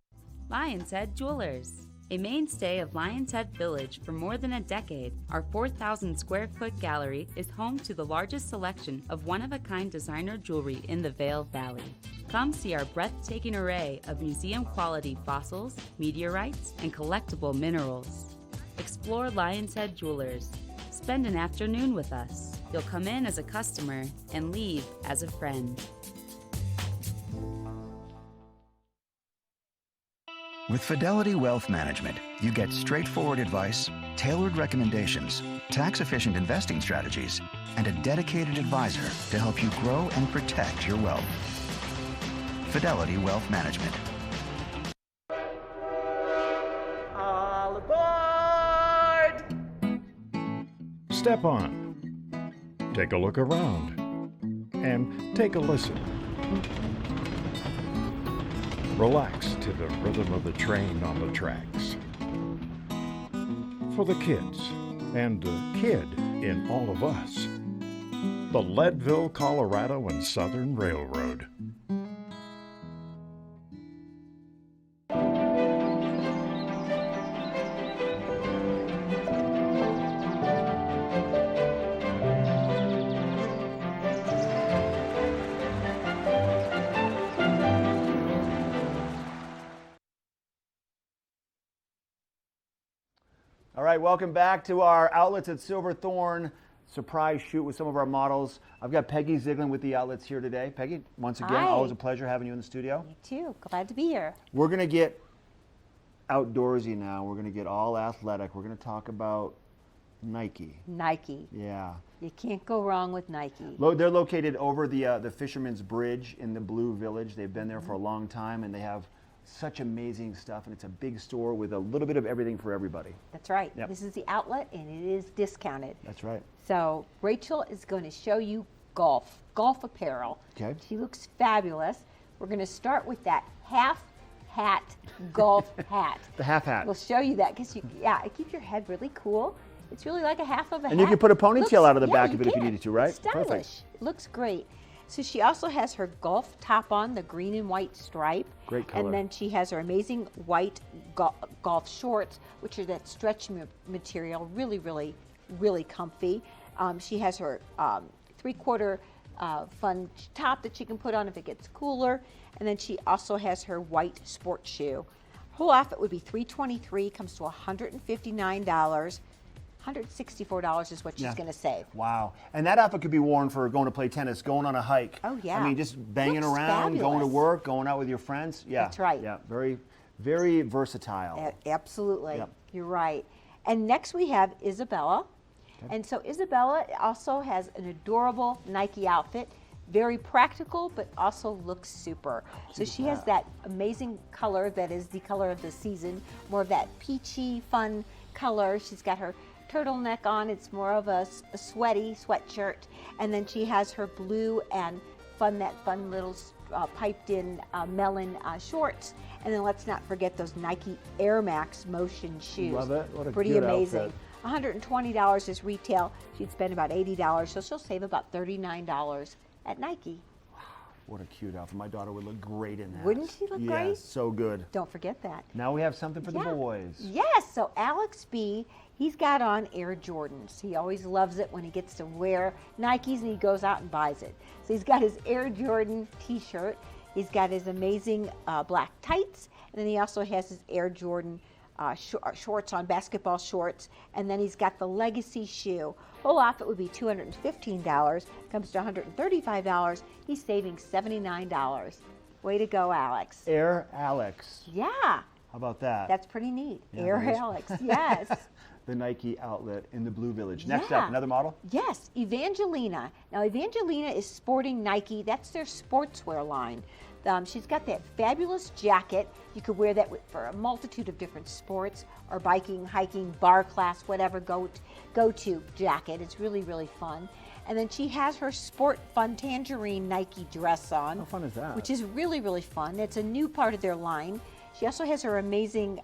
Lion's Head Jewelers. A mainstay of Lion's Head Village for more than a decade, our 4,000 square foot gallery is home to the largest selection of one-of-a-kind designer jewelry in the Vail Valley. Come see our breathtaking array of museum-quality fossils, meteorites, and collectible minerals. Explore Lion's Head Jewelers. Spend an afternoon with us. You'll come in as a customer and leave as a friend. With Fidelity Wealth Management, you get straightforward advice, tailored recommendations, tax-efficient investing strategies, and a dedicated advisor to help you grow and protect your wealth. Fidelity Wealth Management. All aboard! Step on. Take a look around. And take a listen. Relax to the rhythm of the train on the tracks. For the kids, and the kid in all of us, the Leadville, Colorado and Southern Railroad. All right, welcome back to our Outlets at Silverthorne surprise shoot with some of our models. I've got Peggy Ziegler with the Outlets here today. Peggy, once again, Hi. always a pleasure having you in the studio. Me too. Glad to be here. We're going to get outdoorsy now. We're going to get all athletic. We're going to talk about Nike. Nike. Yeah. You can't go wrong with Nike. They're located over the Fisherman's Bridge in the Blue Village. They've been there for a long time, and they have such amazing stuff, and it's a big store with a little bit of everything for everybody. That's right. Yep. This is the outlet, and it is discounted. That's right. So Rachel is going to show you golf apparel. Okay. She looks fabulous. We're going to start with that half hat golf hat. The half hat. We'll show you that because it keeps your head really cool. It's really like a half of a hat. And you can put a ponytail out of the back of it if you needed to, right? It's stylish. Perfect. It looks great. So she also has her golf top on, the green and white stripe. Great color. And then she has her amazing white golf shorts, which are that stretch material, really, really, really comfy. She has her 3/4 fun top that she can put on if it gets cooler. And then she also has her white sports shoe. Her whole outfit would be $323, comes to $159. $164 is what she's going to save. Wow. And that outfit could be worn for going to play tennis, going on a hike. Oh, yeah. I mean, just banging Looks around, going to fabulous. work, going out with your friends. Yeah. That's right. Yeah, very, very versatile. Absolutely. Yep. You're right. And next we have Isabella. Okay. And so Isabella also has an adorable Nike outfit. Very practical, but also looks super. So she has that amazing color that is the color of the season, more of that peachy, fun color. She's got her turtleneck on. It's more of a sweaty sweatshirt. And then she has her blue and that fun little piped in melon shorts. And then let's not forget those Nike Air Max motion shoes. Love it. What a Pretty good amazing. outfit. $120 is retail. She'd spend about $80, so she'll save about $39 at Nike. What a cute outfit. My daughter would look great in that. Wouldn't she look great? Yes, so good. Don't forget that. Now we have something for the Yeah. boys. Yes, so Alex B, he's got on Air Jordans. He always loves it when he gets to wear Nikes and he goes out and buys it. So he's got his Air Jordan t-shirt. He's got his amazing black tights, and then he also has his Air Jordan shorts on, basketball shorts, and then he's got the Legacy shoe. Whole outfit would be $215, comes to $135. He's saving $79. Way to go, Alex. Air Alex. Yeah. How about that? That's pretty neat. Yeah, Air that is. Alex, yes. The Nike outlet in the Blue Village. Next Yeah. up, another model? Yes, Evangelina. Now, Evangelina is sporting Nike. That's their sportswear line. She's got that fabulous jacket. You could wear that for a multitude of different sports, or biking, hiking, bar class, whatever go-to jacket. It's really, really fun. And then she has her Sport Fun Tangerine Nike dress on. How fun is that? Which is really, really fun. It's a new part of their line. She also has her amazing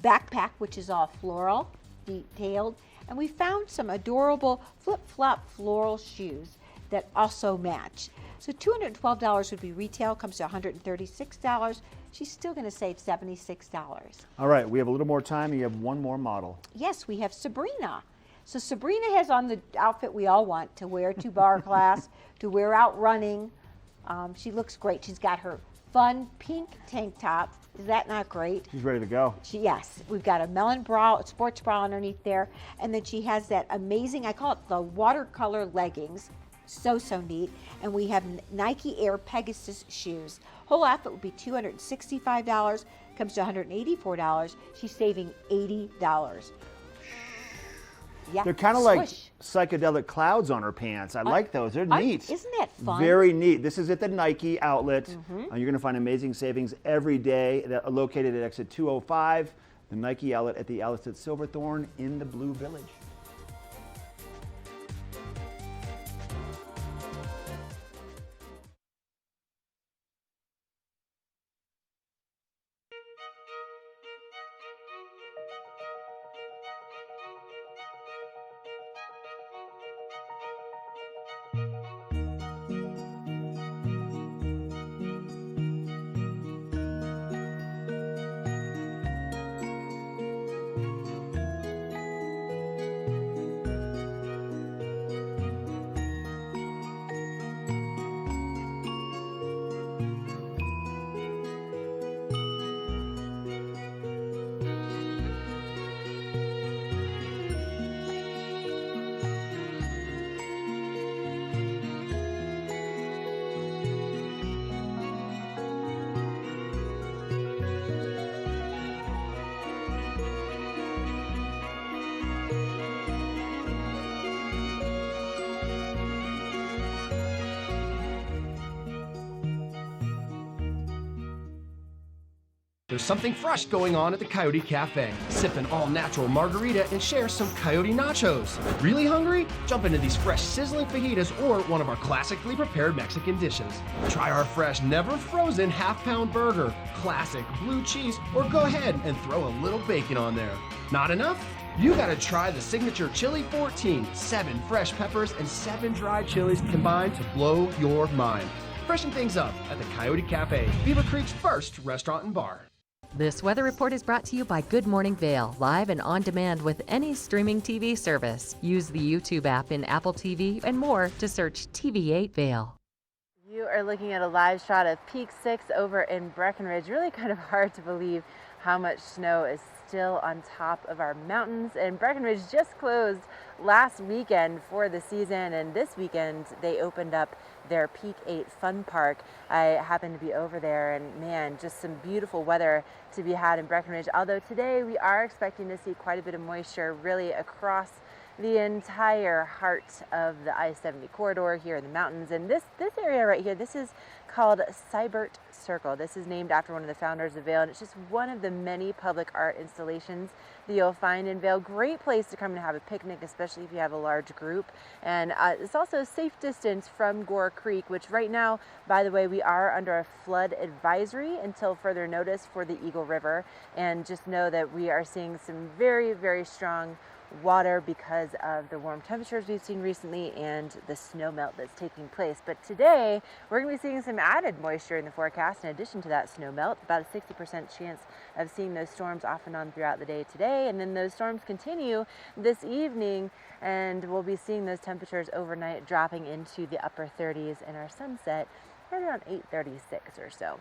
backpack, which is all floral, detailed. And we found some adorable flip-flop floral shoes that also match. So $212 would be retail, comes to $136. She's still going to save $76. All right, we have a little more time. You have one more model. Yes, we have Sabrina. So Sabrina has on the outfit we all want to wear to bar class, to wear out running. She looks great. She's got her fun pink tank top. Is that not great? She's ready to go. Yes, we've got a melon bra, sports bra underneath there, and then she has that amazing, I call it the watercolor leggings. So neat. And we have Nike Air Pegasus shoes. Whole outfit would be $265, comes to $184. She's saving $80. Yeah. They're kind of like psychedelic clouds on her pants. I like those. They're neat. Isn't that fun? Very neat. This is at the Nike outlet. You're going to find amazing savings every day. That located at exit 205, the Nike outlet at the outlets at Silverthorne in the Blue Village. There's something fresh going on at the Coyote Cafe. Sip an all-natural margarita and share some Coyote nachos. Really hungry? Jump into these fresh sizzling fajitas or one of our classically prepared Mexican dishes. Try our fresh, never frozen half-pound burger, classic blue cheese, or go ahead and throw a little bacon on there. Not enough? You gotta try the signature Chili 14, 7 fresh peppers and 7 dried chilies combined to blow your mind. Freshen things up at the Coyote Cafe, Beaver Creek's first restaurant and bar. This weather report is brought to you by Good Morning Vail, live and on demand with any streaming TV service. Use the YouTube app in Apple TV and more to search TV8 Vail. You are looking at a live shot of Peak 6 over in Breckenridge. Really kind of hard to believe how much snow is still on top of our mountains. And Breckenridge just closed last weekend for the season, and this weekend they opened up their Peak 8 Fun Park. I happened to be over there, and man, just some beautiful weather to be had in Breckenridge. Although today we are expecting to see quite a bit of moisture really across the entire heart of the I-70 corridor here in the mountains. And this area right here, this is called Seibert Circle. This is named after one of the founders of Vail, and it's just one of the many public art installations that you'll find in Vail. Great place to come and have a picnic, especially if you have a large group. And it's also a safe distance from Gore Creek, which right now, by the way, we are under a flood advisory until further notice for the Eagle River. And just know that we are seeing some very, very strong water because of the warm temperatures we've seen recently and the snow melt that's taking place. But today, we're going to be seeing some added moisture in the forecast in addition to that snow melt, about a 60% chance of seeing those storms off and on throughout the day today. And then those storms continue this evening, and we'll be seeing those temperatures overnight dropping into the upper 30s and our sunset right around 8:36 or so.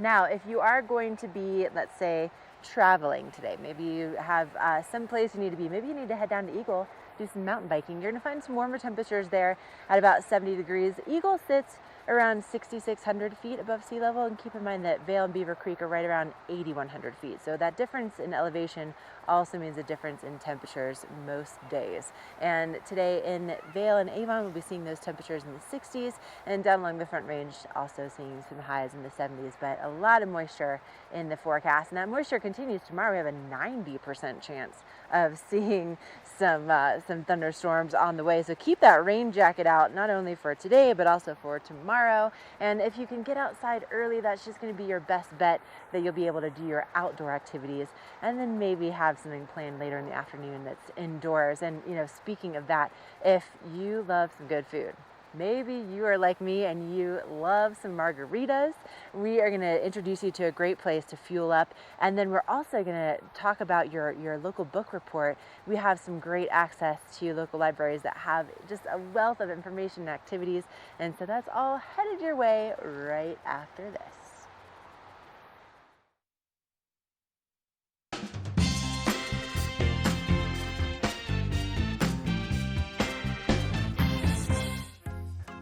Now, if you are going to be, let's say, traveling today, maybe you have some place you need to be, maybe you need to head down to Eagle, do some mountain biking, you're going to find some warmer temperatures there at about 70 degrees. Eagle sits around 6,600 feet above sea level, and keep in mind that Vail and Beaver Creek are right around 8,100 feet. So that difference in elevation also means a difference in temperatures most days. And today in Vail and Avon, we'll be seeing those temperatures in the 60s, and down along the Front Range also seeing some highs in the 70s, but a lot of moisture in the forecast. And that moisture continues tomorrow. We have a 90% chance of seeing some thunderstorms on the way. So keep that rain jacket out, not only for today, but also for tomorrow. And if you can get outside early, that's just going to be your best bet that you'll be able to do your outdoor activities, and then maybe have something planned later in the afternoon that's indoors. And speaking of that, if you love some good food, maybe you are like me and you love some margaritas, we are going to introduce you to a great place to fuel up. And then we're also going to talk about your local book report. We have some great access to local libraries that have just a wealth of information and activities. And so that's all headed your way right after this.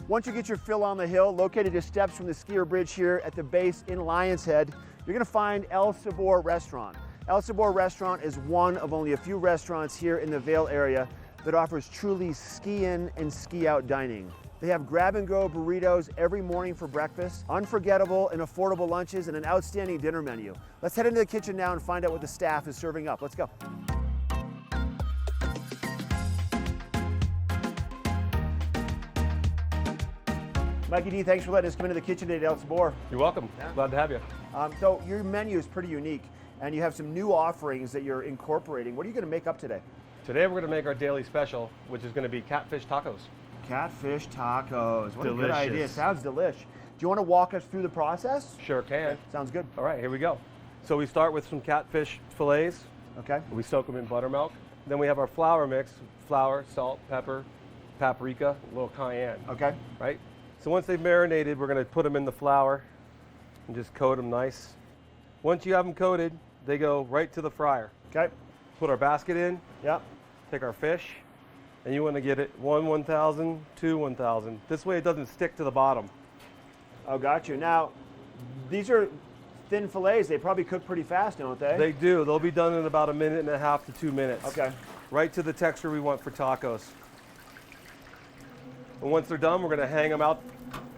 Once you get your fill on the hill, located just steps from the skier bridge here at the base in Lion's Head, you're going to find El Sabor Restaurant. El Sabor Restaurant is one of only a few restaurants here in the Vail area that offers truly ski-in and ski-out dining. They have grab-and-go burritos every morning for breakfast, unforgettable and affordable lunches, and an outstanding dinner menu. Let's head into the kitchen now and find out what the staff is serving up. Let's go. Mikey D, thanks for letting us come into the kitchen today at El Sabor. You're welcome. Yeah. Glad to have you. So your menu is pretty unique, and you have some new offerings that you're incorporating. What are you going to make up today? Today we're going to make our daily special, which is going to be catfish tacos. Catfish tacos. What delicious. A good idea. Sounds delish. Do you want to walk us through the process? Sure can. Okay. Sounds good. All right, here we go. So we start with some catfish fillets. Okay. We soak them in buttermilk. Then we have our flour mix: flour, salt, pepper, paprika, a little cayenne. Okay. Right? So once they've marinated, we're going to put them in the flour and just coat them nice. Once you have them coated, they go right to the fryer. Okay. Put our basket in. Yep. Take our fish, and you want to get it 1,000, 2, 1,000. This way it doesn't stick to the bottom. Oh, got you. Now, these are thin fillets. They probably cook pretty fast, don't they? They do. They'll be done in about 1.5 to 2 minutes. Okay. Right to the texture we want for tacos. And once they're done, we're going to hang them out,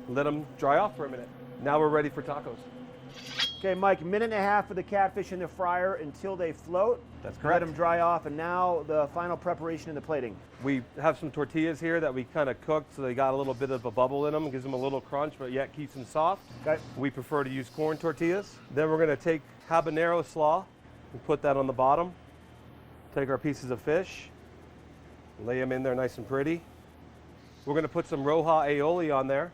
let them dry off for a minute. Now we're ready for tacos. Okay, Mike, 1.5 minutes for the catfish in the fryer until they float. That's correct. Let them dry off, and now the final preparation in the plating. We have some tortillas here that we kind of cooked, so they got a little bit of a bubble in them. It gives them a little crunch, but yet keeps them soft. Okay. We prefer to use corn tortillas. Then we're going to take habanero slaw and put that on the bottom. Take our pieces of fish, lay them in there nice and pretty. We're going to put some roja aioli on there.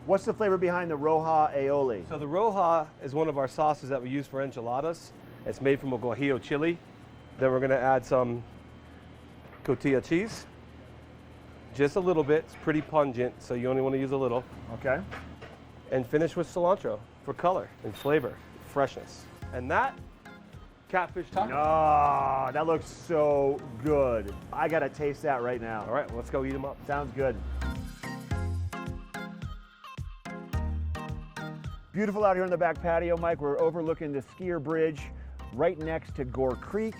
What's the flavor behind the roja aioli? So the roja is one of our sauces that we use for enchiladas. It's made from a guajillo chili. Then we're going to add some cotija cheese. Just a little bit. It's pretty pungent, so you only want to use a little. Okay. And finish with cilantro for color and flavor, freshness. And that, catfish taco. Oh, that looks so good. I got to taste that right now. All right, let's go eat them up. Sounds good. Beautiful out here on the back patio, Mike. We're overlooking the skier bridge right next to Gore Creek,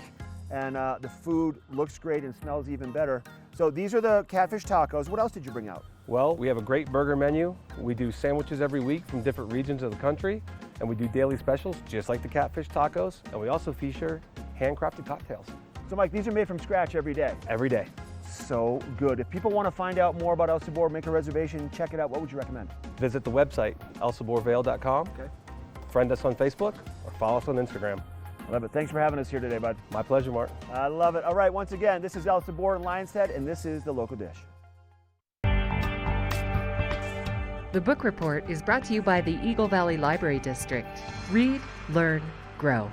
and the food looks great and smells even better. So these are the catfish tacos. What else did you bring out? Well, we have a great burger menu. We do sandwiches every week from different regions of the country, and we do daily specials just like the catfish tacos, and we also feature handcrafted cocktails. So Mike, these are made from scratch every day? Every day. So good. If people want to find out more about El Sabor, make a reservation, check it out, what would you recommend? Visit the website, elsaborvale.com. Okay. Friend us on Facebook or follow us on Instagram. I love it. Thanks for having us here today, bud. My pleasure, Mark. I love it. All right, once again, this is El Sabor in Lion's Head, and this is The Local Dish. The book report is brought to you by the Eagle Valley Library District. Read, learn, grow.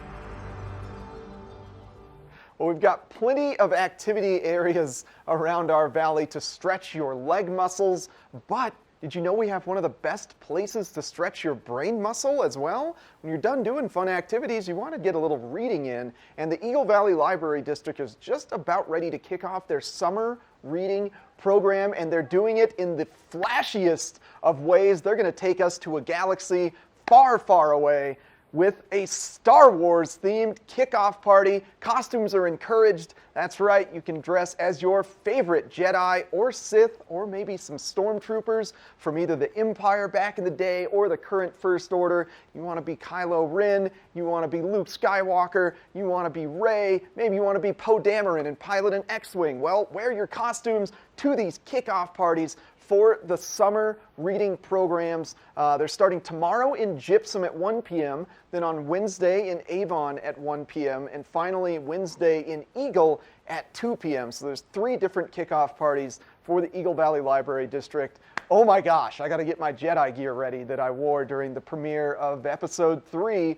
Well, we've got plenty of activity areas around our valley to stretch your leg muscles, but did you know we have one of the best places to stretch your brain muscle as well? When you're done doing fun activities, you want to get a little reading in, and the Eagle Valley Library District is just about ready to kick off their summer reading program, and they're doing it in the flashiest of ways. They're going to take us to a galaxy far, far away with a Star Wars themed kickoff party. Costumes are encouraged. That's right, you can dress as your favorite Jedi or Sith or maybe some stormtroopers from either the Empire back in the day or the current First Order. You want to be Kylo Ren, you want to be Luke Skywalker, you want to be Rey, maybe you want to be Poe Dameron and pilot an X-Wing. Well, wear your costumes to these kickoff parties for the summer reading programs. They're starting tomorrow in Gypsum at 1 p.m., then on Wednesday in Avon at 1 p.m., and finally Wednesday in Eagle at 2 p.m. So there's 3 different kickoff parties for the Eagle Valley Library District. Oh my gosh, I got to get my Jedi gear ready that I wore during the premiere of Episode 3,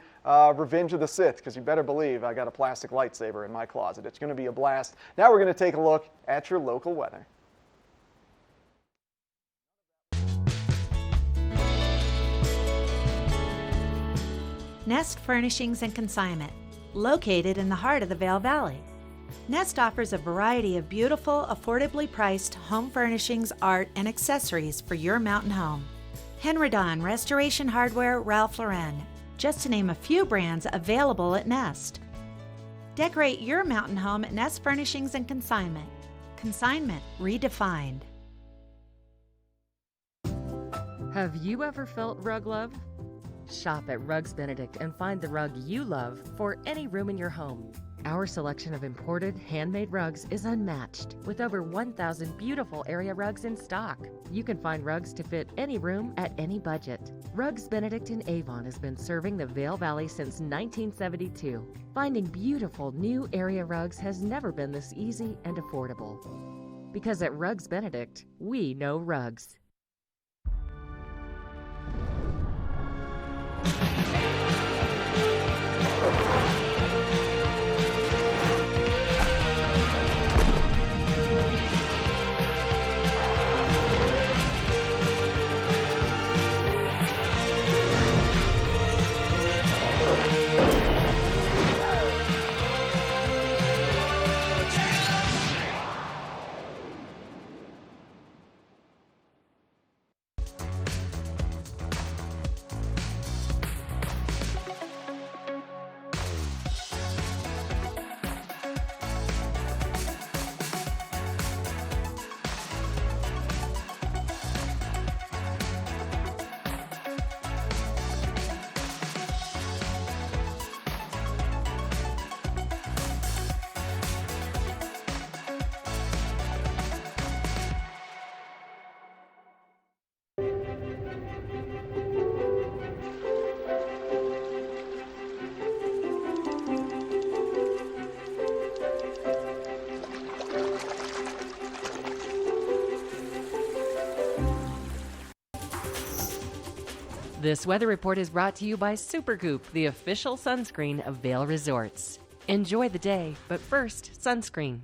Revenge of the Sith, because you better believe I got a plastic lightsaber in my closet. It's going to be a blast. Now we're going to take a look at your local weather. Nest Furnishings and Consignment, located in the heart of the Vail Valley. Nest offers a variety of beautiful, affordably priced home furnishings, art, and accessories for your mountain home. Henredon, Restoration Hardware, Ralph Lauren, just to name a few brands available at Nest. Decorate your mountain home at Nest Furnishings and Consignment. Consignment redefined. Have you ever felt rug love? Shop at Rugs Benedict and find the rug you love for any room in your home. Our selection of imported, handmade rugs is unmatched, with over 1,000 beautiful area rugs in stock. You can find rugs to fit any room at any budget. Rugs Benedict in Avon has been serving the Vail Valley since 1972. Finding beautiful new area rugs has never been this easy and affordable. Because at Rugs Benedict, we know rugs. This weather report is brought to you by Supergoop, the official sunscreen of Vail Resorts. Enjoy the day, but first, sunscreen.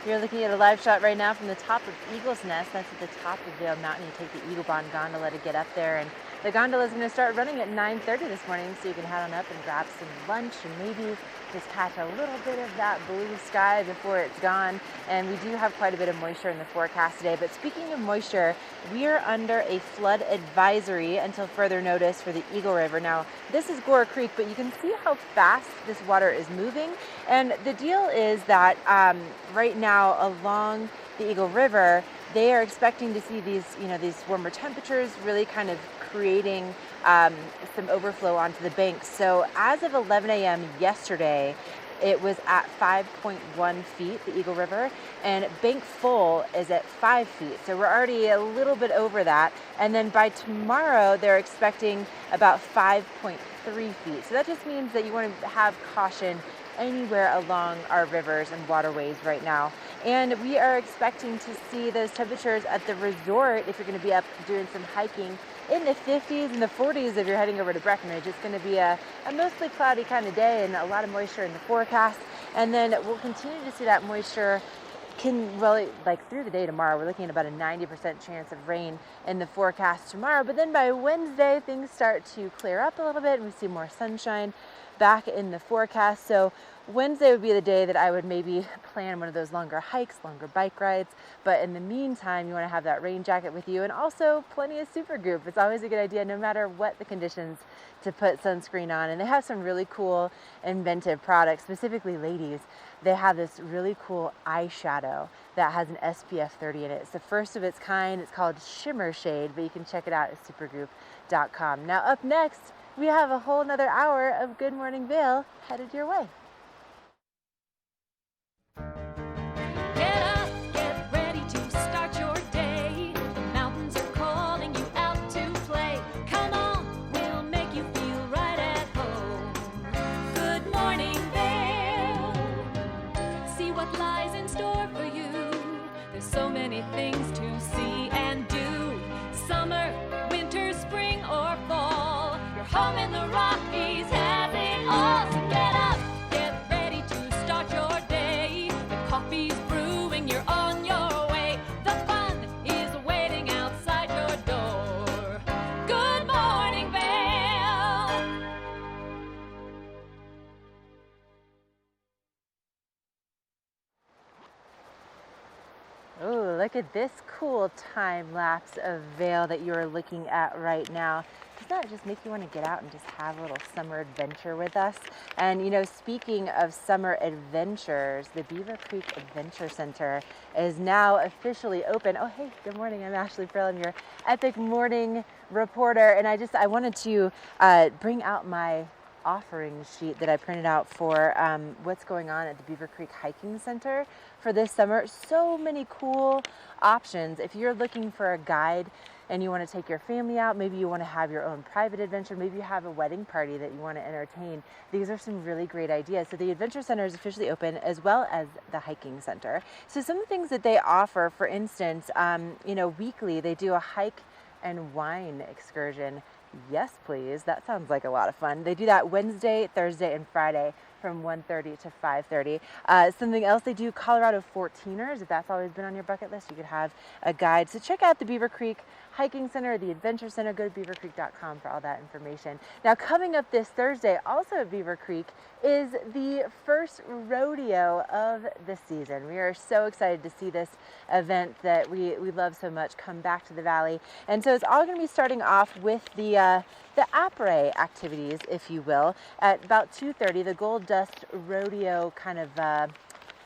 You're looking at a live shot right now from the top of Eagle's Nest. That's at the top of Vail Mountain. You take the Eagle Bond gondola to get up there, and the gondola is going to start running at 9:30 this morning, so you can head on up and grab some lunch and maybe just catch a little bit of that blue sky before it's gone. And we do have quite a bit of moisture in the forecast today. But speaking of moisture, we are under a flood advisory until further notice for the Eagle River. Now, this is Gore Creek, but you can see how fast this water is moving. And the deal is that right now along the Eagle River, they are expecting to see these warmer temperatures really kind of creating some overflow onto the banks. So as of 11 a.m. yesterday, it was at 5.1 feet, the Eagle River, and bank full is at 5 feet. So we're already a little bit over that. And then by tomorrow, they're expecting about 5.3 feet. So that just means that you want to have caution anywhere along our rivers and waterways right now. And we are expecting to see those temperatures at the resort, if you're going to be up doing some hiking, in the 50s and the 40s if you're heading over to Breckenridge. It's going to be a mostly cloudy kind of day and a lot of moisture in the forecast. And then we'll continue to see that moisture through the day tomorrow. We're looking at about a 90% chance of rain in the forecast tomorrow. But then by Wednesday, things start to clear up a little bit and we see more sunshine back in the forecast. So Wednesday would be the day that I would maybe plan one of those longer hikes, longer bike rides. But in the meantime, you want to have that rain jacket with you and also plenty of Supergoop. It's always a good idea, no matter what the conditions, to put sunscreen on. And they have some really cool, inventive products, specifically ladies. They have this really cool eyeshadow that has an SPF 30 in it. It's the first of its kind. It's called Shimmer Shade, but you can check it out at supergoop.com. Now up next, we have a whole nother hour of Good Morning Vail headed your way. Get up, get ready to start your day. The mountains are calling you out to play. Come on, we'll make you feel right at home. Good morning, Vail. See what lies in store for you. There's so many things to see and do. Summer, winter, spring, or fall. Your home in the Rockies has it all. So get up, get ready to start your day. The coffee's brewing, you're on your way. The fun is waiting outside your door. Good morning, Vail. Oh, look at this cool time lapse of Vail that you're looking at right now. Doesn't that just make you want to get out and just have a little summer adventure with us? And you know, speaking of summer adventures, the Beaver Creek Adventure Center is now officially open. Oh, hey, good morning. I'm Ashley Frill. I'm your Epic Morning reporter. And I wanted to bring out my offering sheet that I printed out for what's going on at the Beaver Creek Hiking Center for this summer. So many cool options. If you're looking for a guide and you want to take your family out, maybe you want to have your own private adventure, maybe you have a wedding party that you want to entertain, these are some really great ideas. So the Adventure Center is officially open, as well as the Hiking Center. So some of the things that they offer, for instance, weekly they do a hike and wine excursion. Yes, please. That sounds like a lot of fun. They do that Wednesday, Thursday, and Friday from 1:30 to 5:30. Something else they do, Colorado 14ers. If that's always been on your bucket list, you could have a guide. So check out the Beaver Creek Hiking Center, the Adventure Center. Go to beavercreek.com for all that information. Now, coming up this Thursday, also at Beaver Creek, is the first rodeo of the season. We are so excited to see this event that we love so much come back to the Valley. And so it's all going to be starting off with the après activities, if you will. At about 2:30, the Gold Dust Rodeo kind of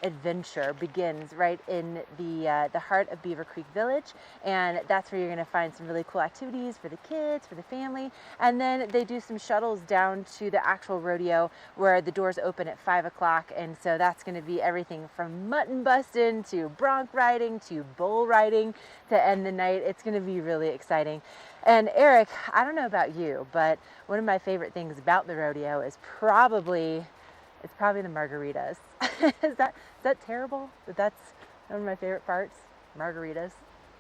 adventure begins right in the heart of Beaver Creek Village, and that's where you're going to find some really cool activities for the kids, for the family. And then they do some shuttles down to the actual rodeo where the doors open at 5 o'clock, and so that's going to be everything from mutton busting to bronc riding to bull riding to end the night. It's going to be really exciting. And Eric, I don't know about you, but one of my favorite things about the rodeo is probably the margaritas. Is that terrible? That's one of my favorite parts, margaritas.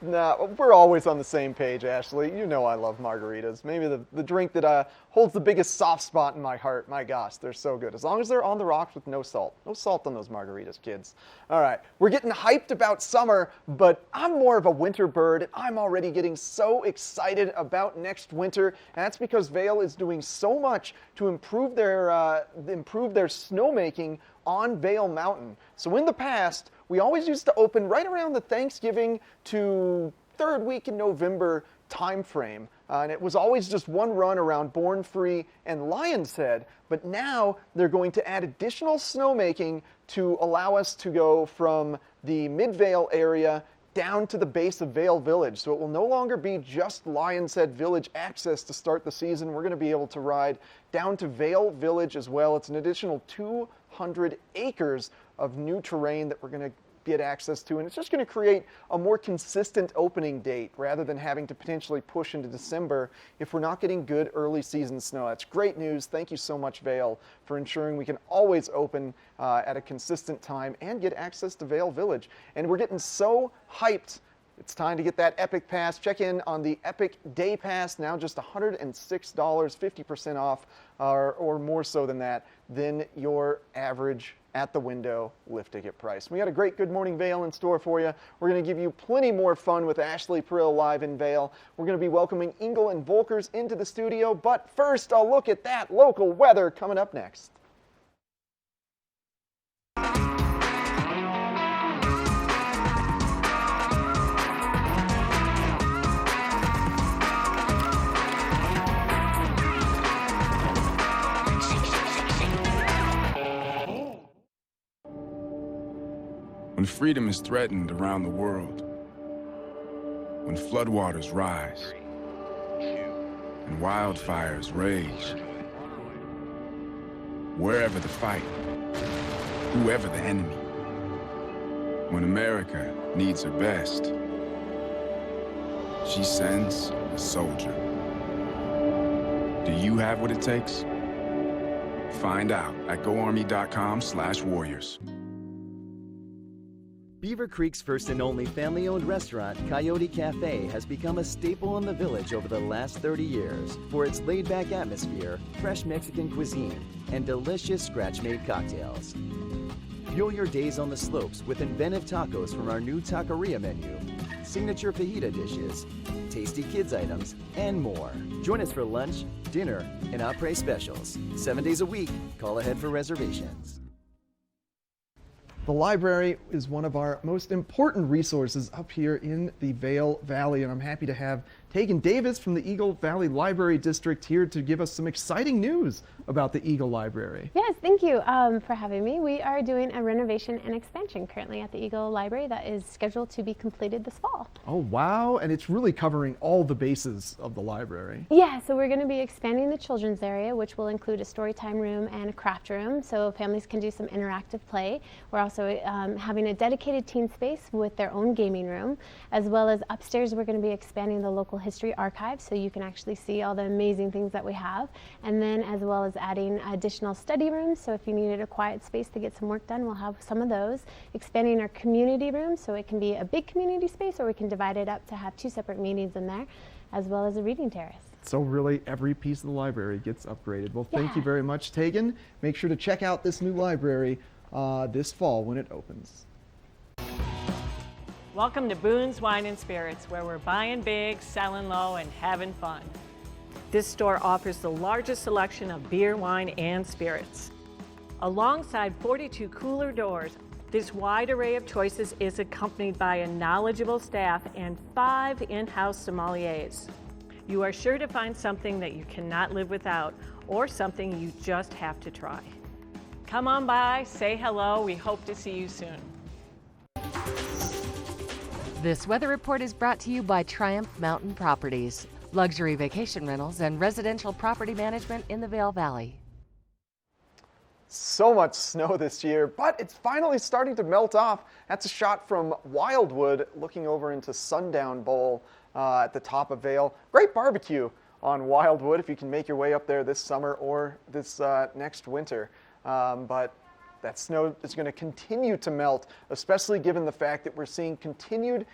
Nah, we're always on the same page, Ashley. You know I love margaritas. Maybe the drink that holds the biggest soft spot in my heart. My gosh, they're so good. As long as they're on the rocks with no salt. No salt on those margaritas, kids. All right, we're getting hyped about summer, but I'm more of a winter bird, and I'm already getting so excited about next winter. And that's because Vail is doing so much to improve their snowmaking on Vail Mountain. So in the past, we always used to open right around the Thanksgiving to third week in November time frame. And it was always just one run around Born Free and Lion's Head. But now they're going to add additional snowmaking to allow us to go from the Mid-Vail area down to the base of Vail Village. So it will no longer be just Lion's Head Village access to start the season. We're going to be able to ride down to Vail Village as well. It's an additional 200 acres of new terrain that we're going to get access to, and it's just going to create a more consistent opening date rather than having to potentially push into December if we're not getting good early season snow. That's great news. Thank you so much, Vail, for ensuring we can always open at a consistent time and get access to Vail Village. And we're getting so hyped. It's time to get that Epic Pass. Check in on the Epic Day Pass, now just $106, 50% off, or more so than that, than your average at the window lift ticket price. We got a great Good Morning Vail in store for you. We're going to give you plenty more fun with Ashley Prill live in Vail. We're going to be welcoming Engel and Volkers into the studio, but first I'll look at that local weather coming up next. When freedom is threatened around the world, when floodwaters rise and wildfires rage, wherever the fight, whoever the enemy, when America needs her best, she sends a soldier. Do you have what it takes? Find out at goarmy.com/warriors. Beaver Creek's first and only family-owned restaurant, Coyote Cafe, has become a staple in the village over the last 30 years for its laid-back atmosphere, fresh Mexican cuisine, and delicious scratch-made cocktails. Fuel your days on the slopes with inventive tacos from our new taqueria menu, signature fajita dishes, tasty kids items, and more. Join us for lunch, dinner, and après specials. 7 days a week. Call ahead for reservations. The library is one of our most important resources up here in the Vail Valley, and I'm happy to have Tegan Davis from the Eagle Valley Library District here to give us some exciting news about the Eagle Library. Yes, thank you for having me. We are doing a renovation and expansion currently at the Eagle Library that is scheduled to be completed this fall. Oh wow, and it's really covering all the bases of the library. Yeah, so we're going to be expanding the children's area, which will include a story time room and a craft room, so families can do some interactive play. We're also having a dedicated teen space with their own gaming room, as well as upstairs we're going to be expanding the local history archive so you can actually see all the amazing things that we have, and then as well as adding additional study rooms, so if you needed a quiet space to get some work done, we'll have some of those. Expanding our community room, so it can be a big community space or we can divide it up to have 2 separate meetings in there, as well as a reading terrace. So really every piece of the library gets upgraded. Well, thank you very much, Tegan. Make sure to check out this new library this fall when it opens. Welcome to Boone's Wine and Spirits, where we're buying big, selling low, and having fun. This store offers the largest selection of beer, wine, and spirits. Alongside 42 cooler doors, this wide array of choices is accompanied by a knowledgeable staff and 5 in-house sommeliers. You are sure to find something that you cannot live without, or something you just have to try. Come on by, say hello, we hope to see you soon. This weather report is brought to you by Triumph Mountain Properties, luxury vacation rentals and residential property management in the Vail Valley. So much snow this year, but it's finally starting to melt off. That's a shot from Wildwood looking over into Sundown Bowl at the top of Vail. Great barbecue on Wildwood if you can make your way up there this summer or this next winter. But that snow is going to continue to melt, especially given the fact that we're seeing continued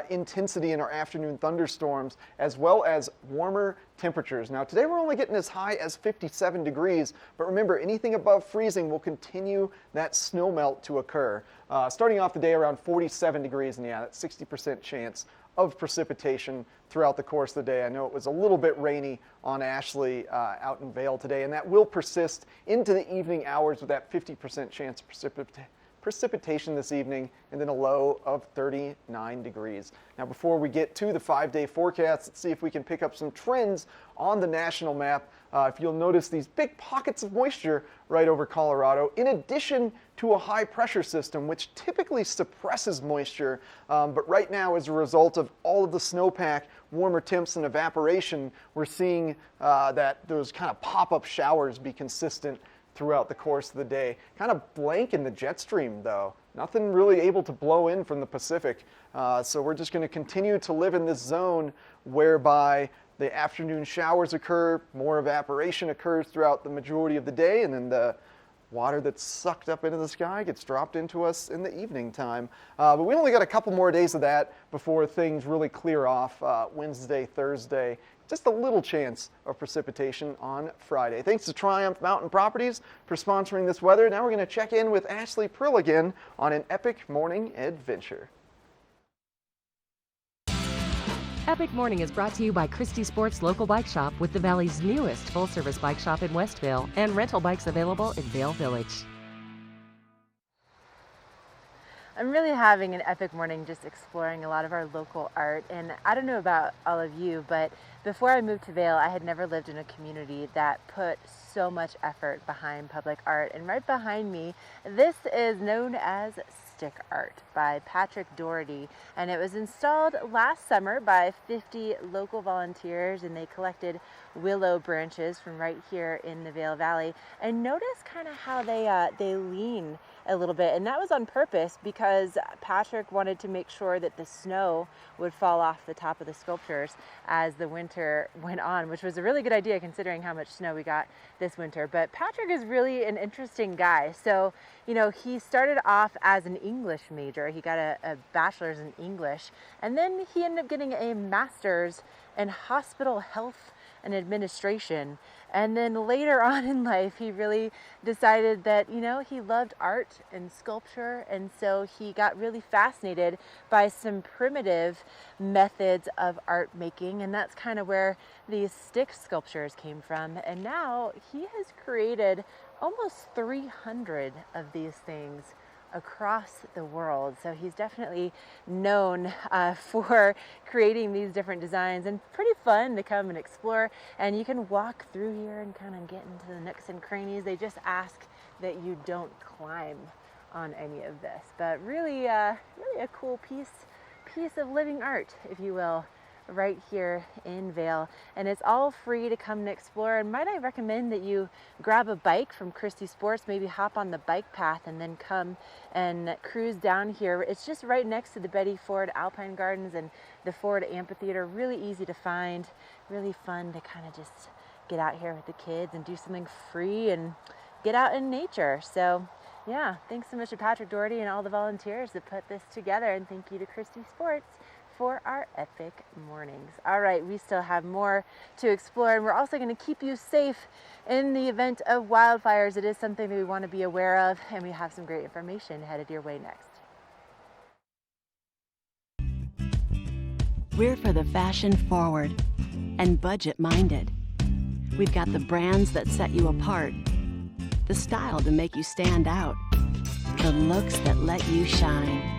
intensity in our afternoon thunderstorms, as well as warmer temperatures. Now, today we're only getting as high as 57 degrees, but remember, anything above freezing will continue that snow melt to occur. Starting off the day around 47 degrees, and yeah, that's 60% chance of precipitation throughout the course of the day. I know it was a little bit rainy on Ashley out in Vail today, and that will persist into the evening hours with that 50% chance of precipitation this evening, and then a low of 39 degrees. Now, before we get to the 5-day forecast, let's see if we can pick up some trends on the national map. If you'll notice these big pockets of moisture right over Colorado, in addition to a high pressure system, which typically suppresses moisture, but right now, as a result of all of the snowpack, warmer temps and evaporation, we're seeing that those kind of pop-up showers be consistent throughout the course of the day. Kind of blank in the jet stream, though. Nothing really able to blow in from the Pacific. So we're just going to continue to live in this zone whereby the afternoon showers occur, more evaporation occurs throughout the majority of the day, and then the water that's sucked up into the sky gets dropped into us in the evening time. But we only got a couple more days of that before things really clear off Wednesday, Thursday. Just a little chance of precipitation on Friday. Thanks to Triumph Mountain Properties for sponsoring this weather. Now we're going to check in with Ashley Prill again on an epic morning adventure. Epic Morning is brought to you by Christie Sports Local Bike Shop, with the Valley's newest full-service bike shop in Westvale and rental bikes available in Vale Village. I'm really having an epic morning just exploring a lot of our local art, and I don't know about all of you, but before I moved to Vale, I had never lived in a community that put so much effort behind public art. And right behind me, this is known as Stick Art by Patrick Doherty, and it was installed last summer by 50 local volunteers, and they collected willow branches from right here in the Vale Valley. And notice kind of how they lean a little bit, and that was on purpose because Patrick wanted to make sure that the snow would fall off the top of the sculptures as the winter went on, which was a really good idea considering how much snow we got this winter. But Patrick is really an interesting guy. So, you know, he started off as an English major. He got a bachelor's in English, and then he ended up getting a master's in hospital health and administration. And then later on in life, he really decided that, you know, he loved art and sculpture, and so he got really fascinated by some primitive methods of art making, and that's kind of where these stick sculptures came from. And now he has created almost 300 of these things across the world. So he's definitely known for creating these different designs, and pretty fun to come and explore. And you can walk through here and kind of get into the nooks and crannies. They just ask that you don't climb on any of this, but really really a cool piece of living art, if you will, right here in Vale. And it's all free to come and explore. And might I recommend that you grab a bike from Christie Sports, maybe hop on the bike path and then come and cruise down here. It's just right next to the Betty Ford Alpine Gardens and the Ford Amphitheater. Really easy to find, really fun to kind of just get out here with the kids and do something free and get out in nature. So yeah, thanks so much to Patrick Doherty and all the volunteers that put this together, and thank you to Christie Sports for our epic mornings. All right, we still have more to explore, and we're also going to keep you safe in the event of wildfires. It is something that we want to be aware of, and we have some great information headed your way next. We're for the fashion forward and budget minded. We've got the brands that set you apart, the style to make you stand out, the looks that let you shine.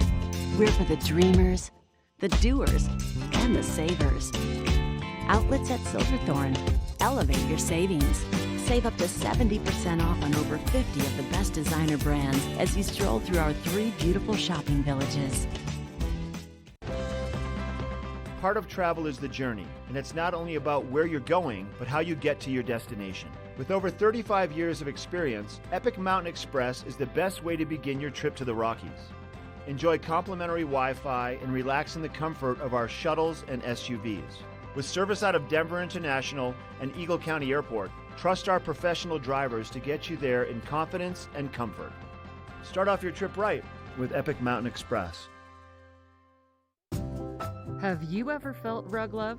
We're for the dreamers, the doers, and the savers. Outlets at Silverthorne. Elevate your savings. Save up to 70% off on over 50 of the best designer brands as you stroll through our 3 beautiful shopping villages. Part of travel is the journey, and it's not only about where you're going, but how you get to your destination. With over 35 years of experience, Epic Mountain Express is the best way to begin your trip to the Rockies. Enjoy complimentary Wi-Fi and relax in the comfort of our shuttles and SUVs. With service out of Denver International and Eagle County Airport, trust our professional drivers to get you there in confidence and comfort. Start off your trip right with Epic Mountain Express. Have you ever felt rug love?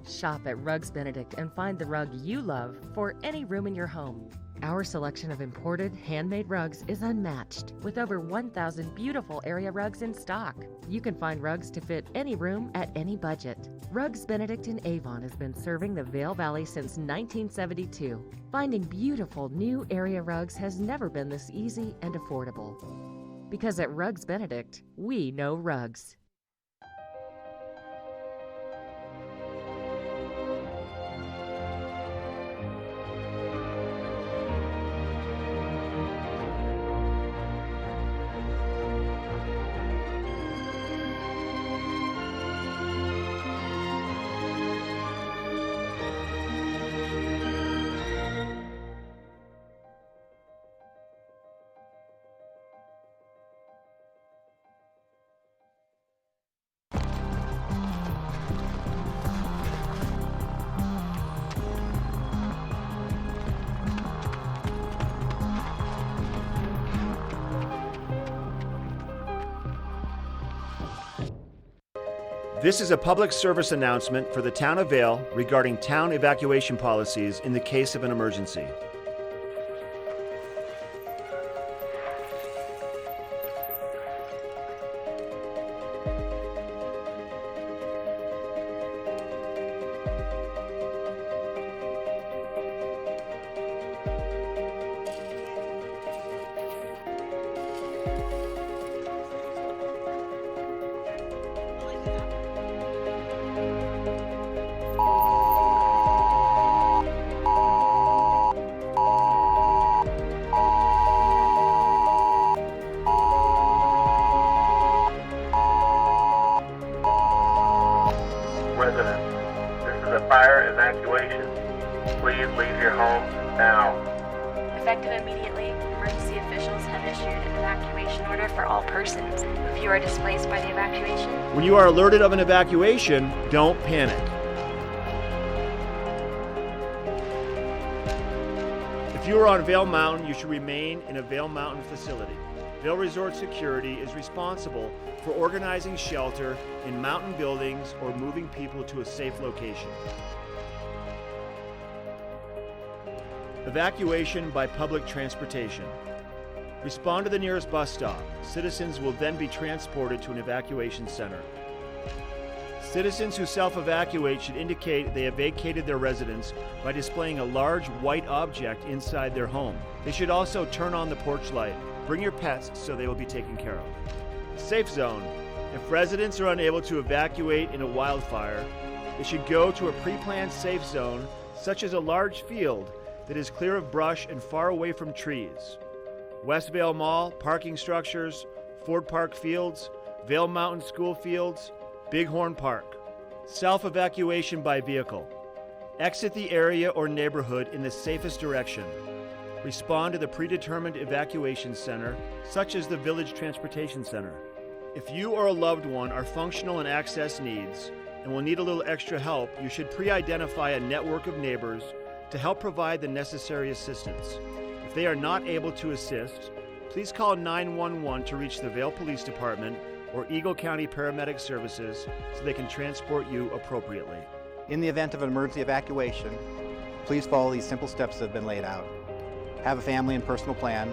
Shop at Rugs Benedict and find the rug you love for any room in your home. Our selection of imported, handmade rugs is unmatched, with over 1,000 beautiful area rugs in stock. You can find rugs to fit any room at any budget. Rugs Benedict in Avon has been serving the Vale Valley since 1972. Finding beautiful new area rugs has never been this easy and affordable. Because at Rugs Benedict, we know rugs. This is a public service announcement for the Town of Vail regarding town evacuation policies in the case of an emergency. Residents, this is a fire evacuation. Please leave your home now. Effective immediately, emergency officials have issued an evacuation order for all persons. If you are displaced by the evacuation, When you are alerted of an evacuation, don't panic. If you are on Vail Mountain, you should remain in a Vail Mountain facility. Vail Resort Security is responsible for organizing shelter in mountain buildings or moving people to a safe location. Evacuation by public transportation. Respond to the nearest bus stop. Citizens will then be transported to an evacuation center. Citizens who self-evacuate should indicate they have vacated their residence by displaying a large white object inside their home. They should also turn on the porch light. Bring your pets so they will be taken care of. Safe zone. If residents are unable to evacuate in a wildfire, they should go to a pre-planned safe zone, such as a large field that is clear of brush and far away from trees. West Vail Mall, parking structures, Ford Park Fields, Vail Mountain School Fields, Bighorn Park. Self-evacuation by vehicle. Exit the area or neighborhood in the safest direction. Respond to the predetermined evacuation center, such as the Village Transportation Center. If you or a loved one are functional and access needs and will need a little extra help, you should pre-identify a network of neighbors to help provide the necessary assistance. If they are not able to assist, please call 911 to reach the Vail Police Department or Eagle County Paramedic Services so they can transport you appropriately. In the event of an emergency evacuation, please follow these simple steps that have been laid out. Have a family and personal plan.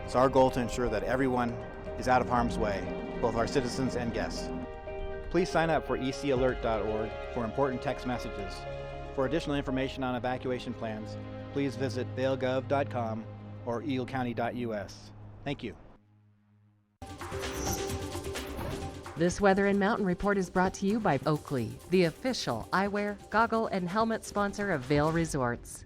It's our goal to ensure that everyone is out of harm's way, both our citizens and guests. Please sign up for ecalert.org for important text messages. For additional information on evacuation plans, please visit vailgov.com or eaglecounty.us. Thank you. This Weather and Mountain Report is brought to you by Oakley, the official eyewear, goggle, and helmet sponsor of Vail Resorts.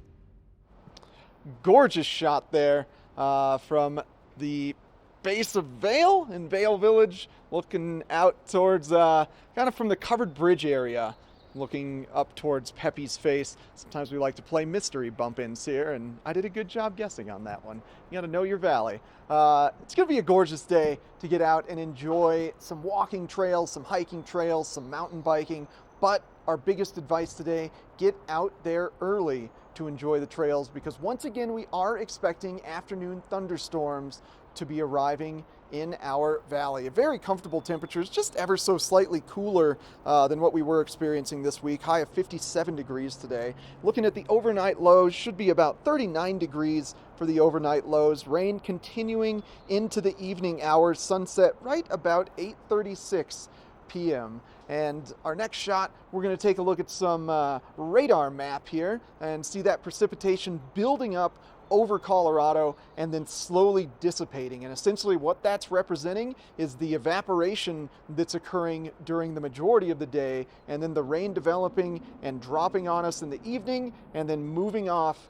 Gorgeous shot there from the base of Vail in Vail Village, looking out towards kind of from the covered bridge area, looking up towards Pepe's face. Sometimes we like to play mystery bump-ins here, and I did a good job guessing on that one. You gotta know your valley. It's gonna be a gorgeous day to get out and enjoy some walking trails, some hiking trails, some mountain biking, but our biggest advice today, get out there early to enjoy the trails, because once again we are expecting afternoon thunderstorms to be arriving in our valley. Very comfortable temperatures, just ever so slightly cooler than what we were experiencing this week. High of 57 degrees today. Looking at the overnight lows, should be about 39 degrees for the overnight lows. Rain continuing into the evening hours. Sunset right about 8:36 p.m. And our next shot, we're going to take a look at some radar map here and see that precipitation building up over Colorado and then slowly dissipating. And essentially what that's representing is the evaporation that's occurring during the majority of the day, and then the rain developing and dropping on us in the evening, and then moving off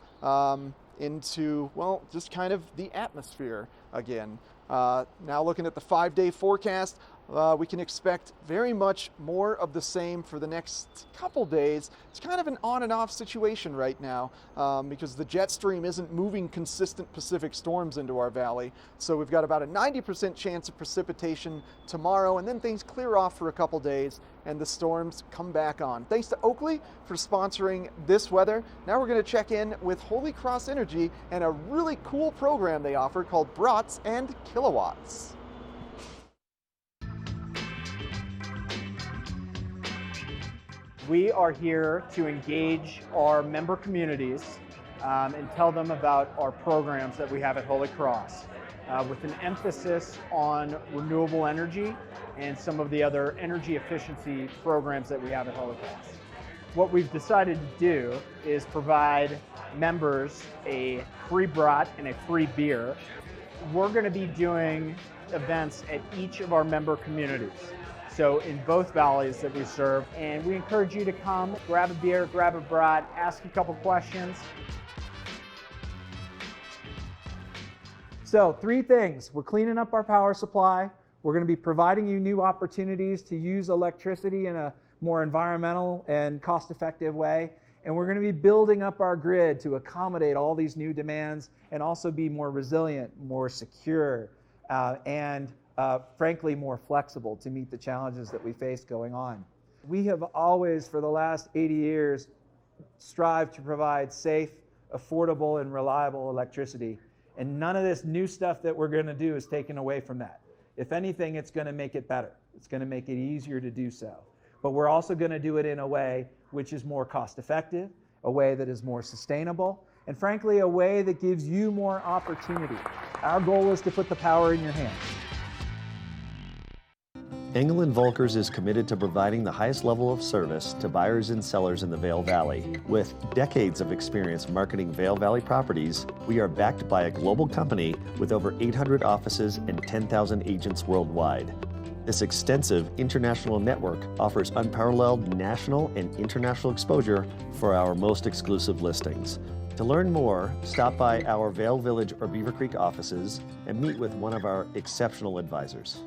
into, well, just kind of the atmosphere again. Now looking at the 5-day forecast, we can expect very much more of the same for the next couple days. It's kind of an on and off situation right now because the jet stream isn't moving consistent Pacific storms into our valley. So we've got about a 90% chance of precipitation tomorrow, and then things clear off for a couple days and the storms come back on. Thanks to Oakley for sponsoring this weather. Now we're going to check in with Holy Cross Energy and a really cool program they offer called Brats and Kilowatts. We are here to engage our member communities and tell them about our programs that we have at Holy Cross with an emphasis on renewable energy and some of the other energy efficiency programs that we have at Holy Cross. What we've decided to do is provide members a free brat and a free beer. We're going to be doing events at each of our member communities. So in both valleys that we serve, and we encourage you to come, grab a beer, grab a brat, ask a couple questions. So 3 things. We're cleaning up our power supply. We're going to be providing you new opportunities to use electricity in a more environmental and cost-effective way. And we're going to be building up our grid to accommodate all these new demands and also be more resilient, more secure, and frankly, more flexible to meet the challenges that we face going on. We have always, for the last 80 years, strived to provide safe, affordable, and reliable electricity. And none of this new stuff that we're going to do is taken away from that. If anything, it's going to make it better. It's going to make it easier to do so. But we're also going to do it in a way which is more cost-effective, a way that is more sustainable, and frankly, a way that gives you more opportunity. Our goal is to put the power in your hands. Engel & Volkers is committed to providing the highest level of service to buyers and sellers in the Vail Valley. With decades of experience marketing Vail Valley properties, we are backed by a global company with over 800 offices and 10,000 agents worldwide. This extensive international network offers unparalleled national and international exposure for our most exclusive listings. To learn more, stop by our Vail Village or Beaver Creek offices and meet with one of our exceptional advisors.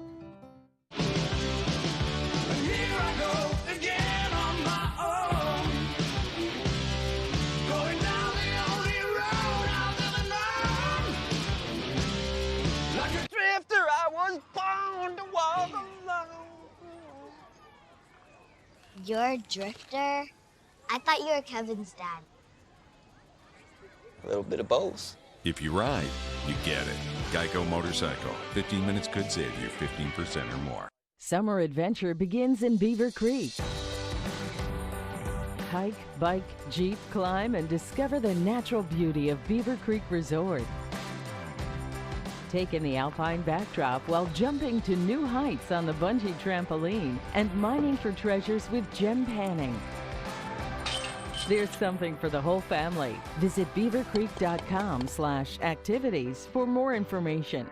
You're a drifter? I thought you were Kevin's dad. A little bit of both. If you ride, you get it. Geico Motorcycle. 15 minutes could save you 15% or more. Summer adventure begins in Beaver Creek. Hike, bike, jeep, climb, and discover the natural beauty of Beaver Creek Resort. Take in the alpine backdrop while jumping to new heights on the bungee trampoline and mining for treasures with gem panning. There's something for the whole family. Visit beavercreek.com/activities for more information.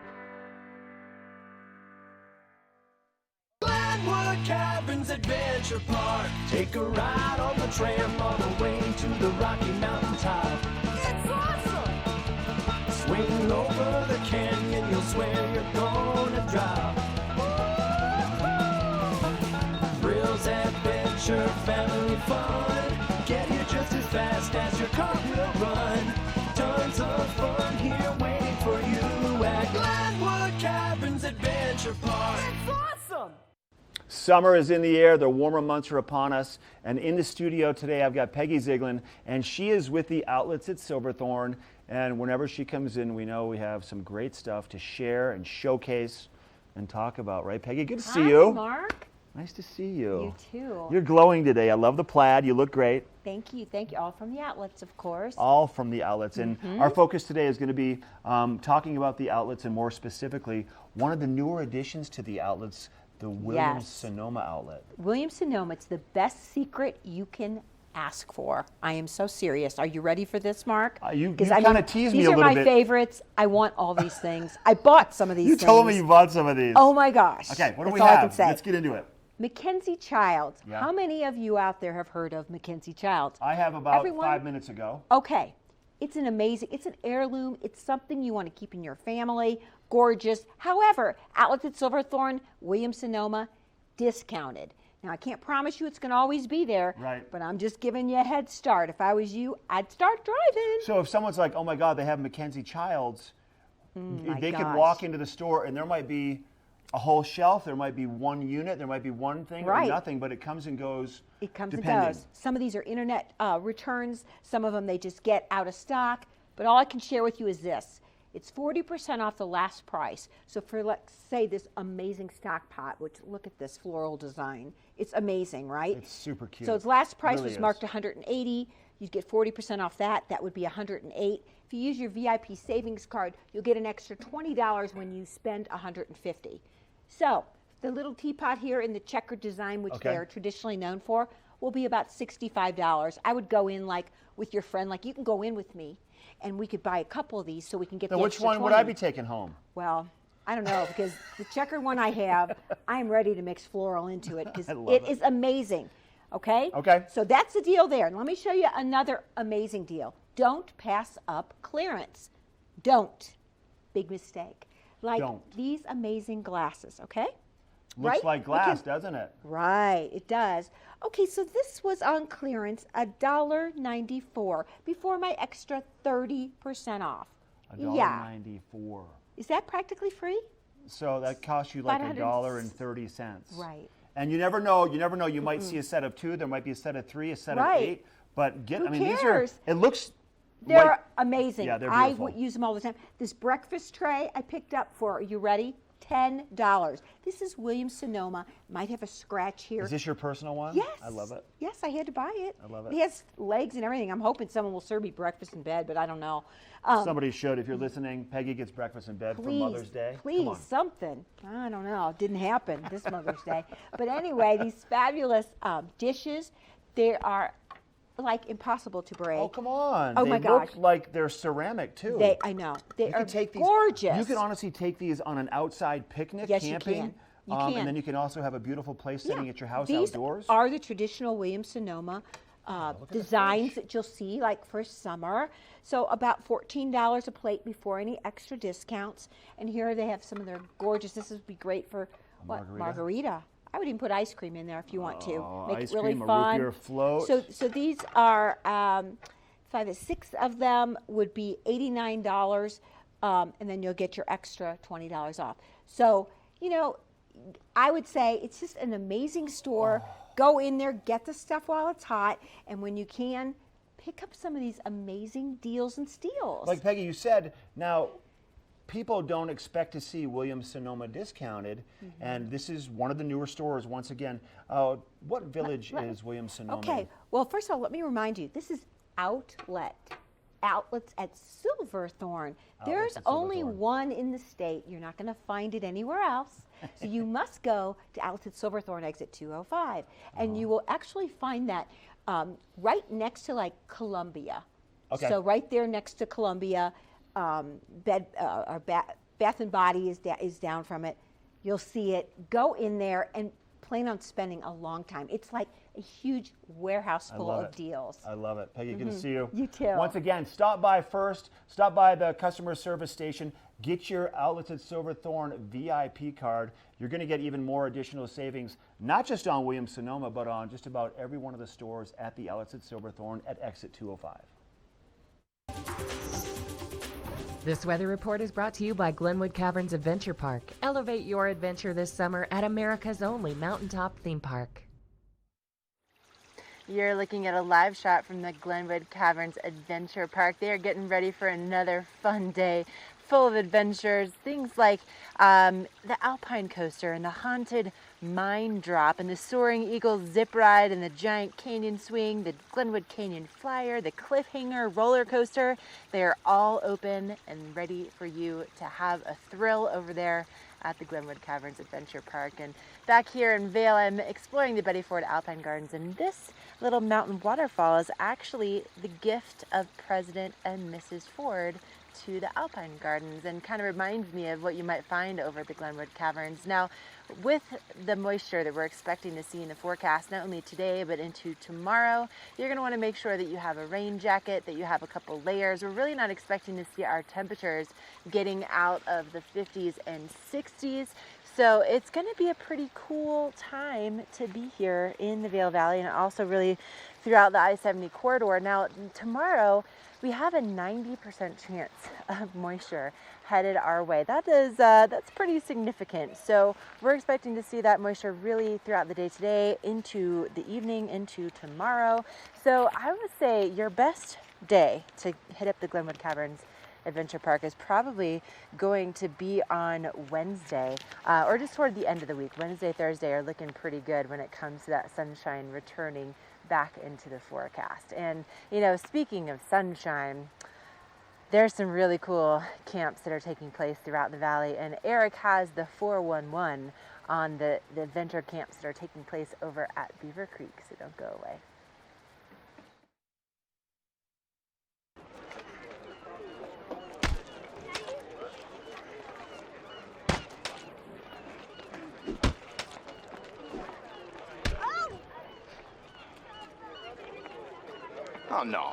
Glenwood Cabins Adventure Park. Take a ride on the tram all the way to the Rocky Mountain top. It's awesome! Swing over the canyon, you'll swear you're gonna drop. Thrills, adventure, family fun. Get here just as fast as your car will run. Tons of fun here waiting for you at Glenwood Cabins Adventure Park. It's awesome! Summer is in the air, the warmer months are upon us, and in the studio today I've got Peggy Zieglin, and she is with the outlets at Silverthorne, and whenever she comes in, we know we have some great stuff to share and showcase and talk about, right, Peggy? Good to see you. Hi, Mark. Nice to see you. You too. You're glowing today. I love the plaid. You look great. Thank you. Thank you. All from the outlets, of course. All from the outlets. And our focus today is going to be talking about the outlets, and more specifically, one of the newer additions to the outlets, the Williams-Sonoma outlet. Williams-Sonoma, it's the best secret you can ask for. I am so serious. Are you ready for this, Mark? You 'Cause kind of teased me a These little are my bit. favorites. I want all these things. I bought some of these You things. told me you bought some of these. Oh my gosh. Okay, what do That's we all I can have? say. Let's get into it. Mackenzie Childs. Yeah. How many of you out there have heard of Mackenzie Childs? I have about Everyone? 5 minutes ago. Okay. It's an amazing, it's an heirloom. It's something you want to keep in your family. Gorgeous. However, outlets at Silverthorne, Williams-Sonoma, discounted. Now, I can't promise you it's going to always be there, Right. but I'm just giving you a head start. If I was you, I'd start driving. So if someone's like, oh my God, they have Mackenzie Childs, my they can gosh. walk into the store and there might be a whole shelf, there might be one unit, there might be one thing Right. or nothing, but it comes and goes. It comes depending. and goes. Some of these are internet returns. Some of them they just get out of stock. But all I can share with you is this. It's 40% off the last price. So for, let's say, this amazing stock pot, which look at this floral design. It's amazing, right? It's super cute. So its last price Really was is. marked 180. You'd get 40% off that. That would be 108. If you use your VIP savings card, you'll get an extra $20 when you spend 150. So the little teapot here in the checkered design, which Okay. they are traditionally known for, will be about $65. I would go in like with your friend, like you can go in with me, and we could buy a couple of these so we can get Now, the which extra one 20. would I be taking home? Well, I don't know, because the checkered one I have, I'm ready to mix floral into it because I love it it. is amazing. Okay? Okay. So that's the deal there. And let me show you another amazing deal. Don't pass up clearance. Don't. Big mistake. Like Don't. these amazing glasses, okay? Looks Right? like glass, doesn't it? Right, it does. Okay, so this was on clearance, $1.94 before my extra 30% off. Yeah. $1.94. Is that practically free? So that costs you like $100 $1.30. Right. And you never know. You never know. You might see a set of 2. There might be a set of 3, a set of Right. 8. But get. Who I mean, cares? these are. It looks. They're like, amazing. Yeah, they're I beautiful. would use them all the time. This breakfast tray I picked up for, are you ready? $10. This is Williams-Sonoma. Might have a scratch here. Is this your personal one? Yes. I love it. Yes, I had to buy it. I love it. It has legs and everything. I'm hoping someone will serve me breakfast in bed, but I don't know. Somebody should. If you're listening, Peggy gets breakfast in bed for Please, Mother's Day. Come please, on. something. I don't know. It didn't happen this Mother's Day. But anyway, these fabulous dishes, they are like impossible to break. Oh, come on. Oh, They my gosh. look like they're ceramic, too. I know. They You are can take these, gorgeous. You can honestly take these on an outside picnic, Yes, you camping. can. You can. And then you can also have a beautiful place sitting at your house These outdoors. are the traditional Williams-Sonoma designs that you'll see like for summer. So about $14 a plate before any extra discounts. And here they have some of their gorgeous, this would be great for what? Margarita. I would even put ice cream in there if you want to. Make ice it really cream, a root fun. beer float. So these are 5 or 6 of them would be $89, and then you'll get your extra $20 off. So, you know, I would say it's just an amazing store. Go in there, get the stuff while it's hot, and when you can, pick up some of these amazing deals and steals. Like Peggy, you said, now people don't expect to see Williams-Sonoma discounted, and this is one of the newer stores. Once again, what village is Williams-Sonoma? Okay, well, first of all, let me remind you, this is outlets at Silverthorne. There's at only Silverthorne. one in the state. You're not going to find it anywhere else. So you must go to outlets at Silverthorne, exit 205, and you will actually find that right next to like Columbia. Okay. So right there next to Columbia, Bath and Body is down from it. You'll see it. Go in there and plan on spending a long time. It's like a huge warehouse full love of it. deals. I love it. Peggy, good to see you. You too. Once again, stop by first. Stop by the customer service station. Get your Outlets at Silverthorne VIP card. You're going to get even more additional savings, not just on Williams-Sonoma, but on just about every one of the stores at the Outlets at Silverthorne at exit 205. This weather report is brought to you by Glenwood Caverns Adventure Park. Elevate your adventure this summer at America's only mountaintop theme park. You're looking at a live shot from the Glenwood Caverns Adventure Park. They are getting ready for another fun day full of adventures. Things like the Alpine Coaster and the Haunted Mine Drop and the Soaring Eagle Zip Ride and the Giant Canyon Swing, the Glenwood Canyon Flyer, the Cliffhanger Roller Coaster. They are all open and ready for you to have a thrill over there at the Glenwood Caverns Adventure Park. And back here in Vail, I'm exploring the Betty Ford Alpine Gardens, and this little mountain waterfall is actually the gift of President and Mrs. Ford to the Alpine Gardens, and kind of reminds me of what you might find over at the Glenwood Caverns. Now, with the moisture that we're expecting to see in the forecast, not only today but into tomorrow, you're going to want to make sure that you have a rain jacket, that you have a couple layers. We're really not expecting to see our temperatures getting out of the 50s and 60s. So it's going to be a pretty cool time to be here in the Vail Valley, and also really throughout the I-70 corridor. Now, tomorrow we have a 90% chance of moisture headed our way. That's pretty significant. So we're expecting to see that moisture really throughout the day today, into the evening, into tomorrow. So I would say your best day to hit up the Glenwood Caverns Adventure Park is probably going to be on Wednesday, or just toward the end of the week. Wednesday, Thursday are looking pretty good when it comes to that sunshine returning back into the forecast. And you know, speaking of sunshine, there's some really cool camps that are taking place throughout the valley, and Eric has the 411 on the adventure camps that are taking place over at Beaver Creek, so don't go away. Oh, no.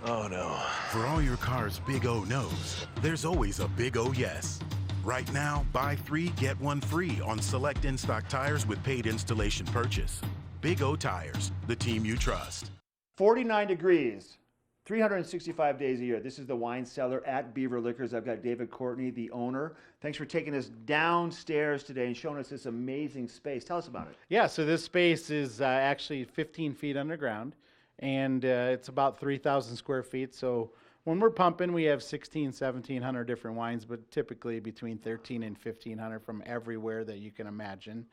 Oh, no. For all your car's big O no's, there's always a big O yes. Right now, buy 3, get 1 free on select in-stock tires with paid installation purchase. Big O Tires, the team you trust. 49 degrees, 365 days a year. This is the wine cellar at Beaver Liquors. I've got David Courtney, the owner. Thanks for taking us downstairs today and showing us this amazing space. Tell us about it. Yeah, so this space is actually 15 feet underground, and it's about 3,000 square feet. So when we're pumping, we have 1,700 different wines, but typically between 1,300 and 1,500 from everywhere that you can imagine.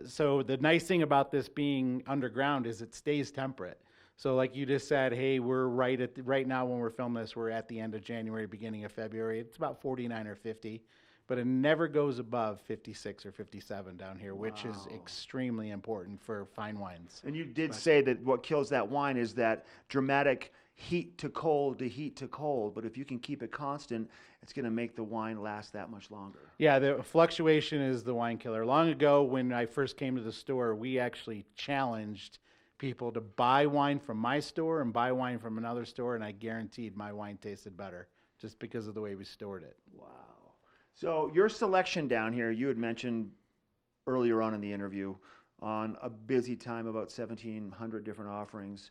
So the nice thing about this being underground is it stays temperate. So like you just said, hey, we're right now when we're filming this, we're at the end of January, beginning of February. It's about 49 or 50, but it never goes above 56 or 57 down here, which is extremely important for fine wines. And you did say that what kills that wine is that dramatic heat to cold to heat to cold, but if you can keep it constant, it's going to make the wine last that much longer. Yeah, the fluctuation is the wine killer. Long ago, when I first came to the store, we actually challenged people to buy wine from my store and buy wine from another store, and I guaranteed my wine tasted better just because of the way we stored it. Wow. So your selection down here, you had mentioned earlier on in the interview, on a busy time, about 1,700 different offerings.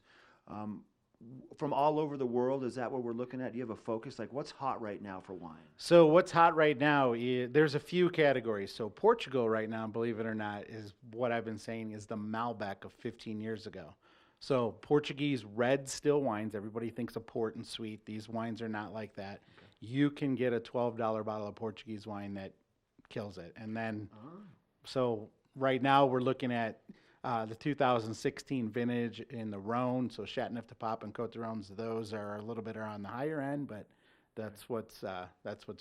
From all over the world, is that what we're looking at? Do you have a focus? Like, what's hot right now for wine? So what's hot right now, there's a few categories. So Portugal right now, believe it or not, is what I've been saying is the Malbec of 15 years ago. So Portuguese red still wines, everybody thinks of port and sweet. These wines are not like that. Okay. You can get a $12 bottle of Portuguese wine that kills it. And then, so right now we're looking at the 2016 vintage in the Rhone, so Châteauneuf-du-Pape and Côte d'Arones, those are a little bit on the higher end, but that's what's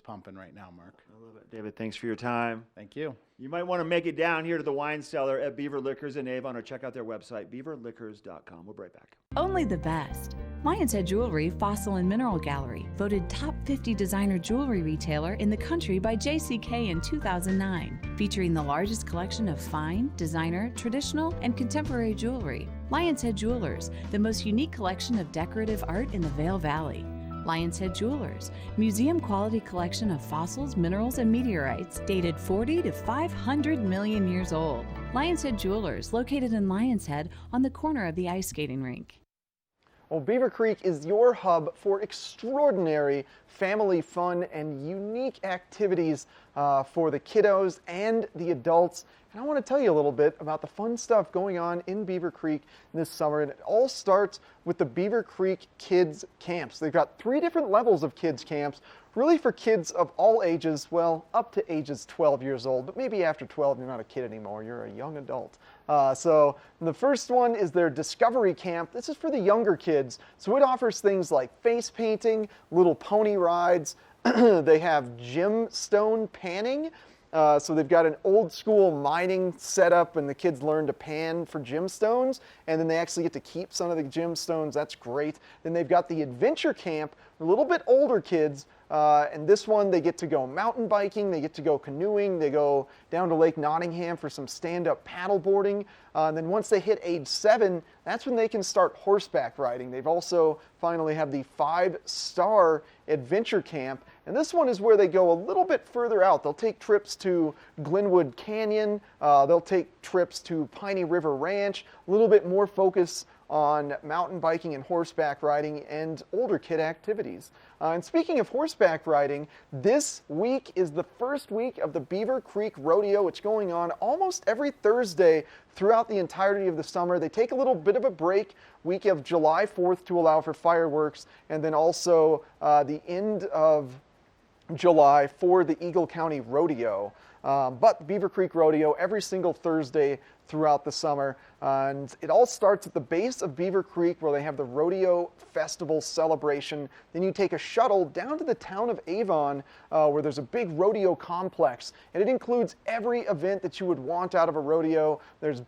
pumping right now, Mark. I love it. David, thanks for your time. Thank you. You might want to make it down here to the wine cellar at Beaver Liquors in Avon, or check out their website, beaverliquors.com. We'll be right back. Only the best. Lion's Head Jewelry Fossil and Mineral Gallery, voted top 50 designer jewelry retailer in the country by JCK in 2009, featuring the largest collection of fine, designer, traditional, and contemporary jewelry. Lion's Head Jewelers, the most unique collection of decorative art in the Vail Valley. Lion's Head Jewelers, museum quality collection of fossils, minerals, and meteorites dated 40 to 500 million years old. Lion's Head Jewelers, located in Lion's Head on the corner of the ice skating rink. Well, Beaver Creek is your hub for extraordinary family fun and unique activities for the kiddos and the adults. And I want to tell you a little bit about the fun stuff going on in Beaver Creek this summer. And it all starts with the Beaver Creek Kids Camps. They've got 3 different levels of kids camps, really for kids of all ages, well, up to ages 12 years old. But maybe after 12, you're not a kid anymore. You're a young adult. So the first one is their Discovery Camp. This is for the younger kids. So it offers things like face painting, little pony rides, They have gemstone panning. So they've got an old school mining setup, and the kids learn to pan for gemstones, and then they actually get to keep some of the gemstones. That's great. Then they've got the adventure camp, a little bit older kids, and this one they get to go mountain biking, they get to go canoeing, they go down to Lake Nottingham for some stand-up paddle boarding. And then once they hit age 7, that's when they can start horseback riding. They've also finally have the 5-star adventure camp, and this one is where they go a little bit further out. They'll take trips to Glenwood Canyon, they'll take trips to Piney River Ranch, a little bit more focus on mountain biking and horseback riding and older kid activities. And speaking of horseback riding, this week is the first week of the Beaver Creek Rodeo. It's going on almost every Thursday throughout the entirety of the summer. They take a little bit of a break week of July 4th to allow for fireworks, and then also the end of July for the Eagle County Rodeo. But the Beaver Creek Rodeo every single Thursday throughout the summer. And it all starts at the base of Beaver Creek where they have the Rodeo Festival celebration. Then you take a shuttle down to the town of Avon where there's a big rodeo complex. And it includes every event that you would want out of a rodeo. There's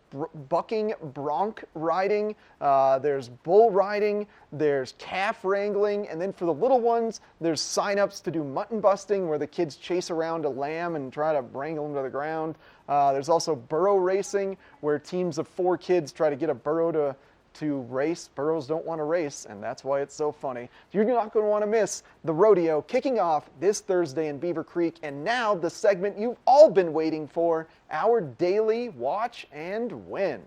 bucking bronc riding, there's bull riding, there's calf wrangling, and then for the little ones, there's sign-ups to do mutton busting where the kids chase around a lamb and try to wrangle him to the ground. There's also burro racing where teams of 4 kids try to get a burro to race. Burros don't want to race, and that's why it's so funny. You're not going to want to miss the rodeo kicking off this Thursday in Beaver Creek. And now the segment you've all been waiting for, our daily watch and win.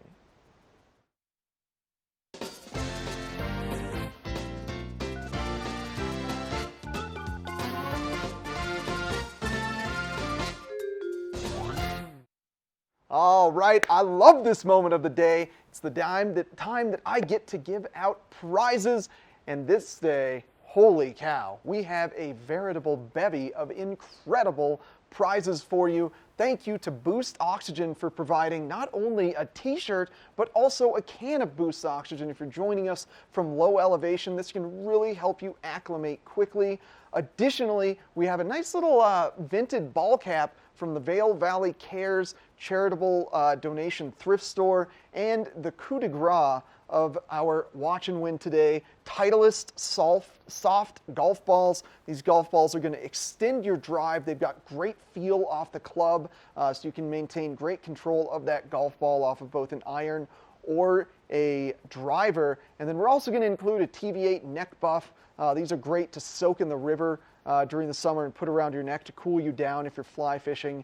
All right, I love this moment of the day. It's the time that I get to give out prizes. And this day, holy cow, we have a veritable bevy of incredible prizes for you. Thank you to Boost Oxygen for providing not only a t-shirt, but also a can of Boost Oxygen. If you're joining us from low elevation, this can really help you acclimate quickly. Additionally, we have a nice little vented ball cap from the Vail Valley Cares charitable donation thrift store, and the coup de grace of our watch and win today, Titleist soft golf balls. These golf balls are going to extend your drive. They've got great feel off the club, so you can maintain great control of that golf ball off of both an iron or a driver. And then we're also going to include a TV8 neck buff. These are great to soak in the river during the summer and put around your neck to cool you down if you're fly fishing.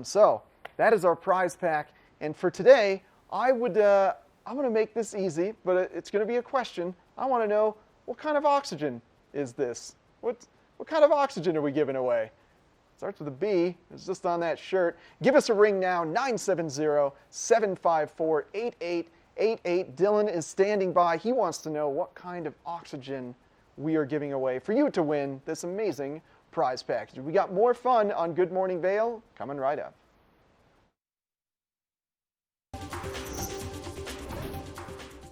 So that is our prize pack. And for today, I'm going to make this easy, but it's going to be a question. I want to know, what kind of oxygen is this? What kind of oxygen are we giving away? Starts with a B. It's just on that shirt. Give us a ring now, 970-754-8888. Dylan is standing by. He wants to know what kind of oxygen we are giving away for you to win this amazing prize package. We got more fun on Good Morning Vail coming right up.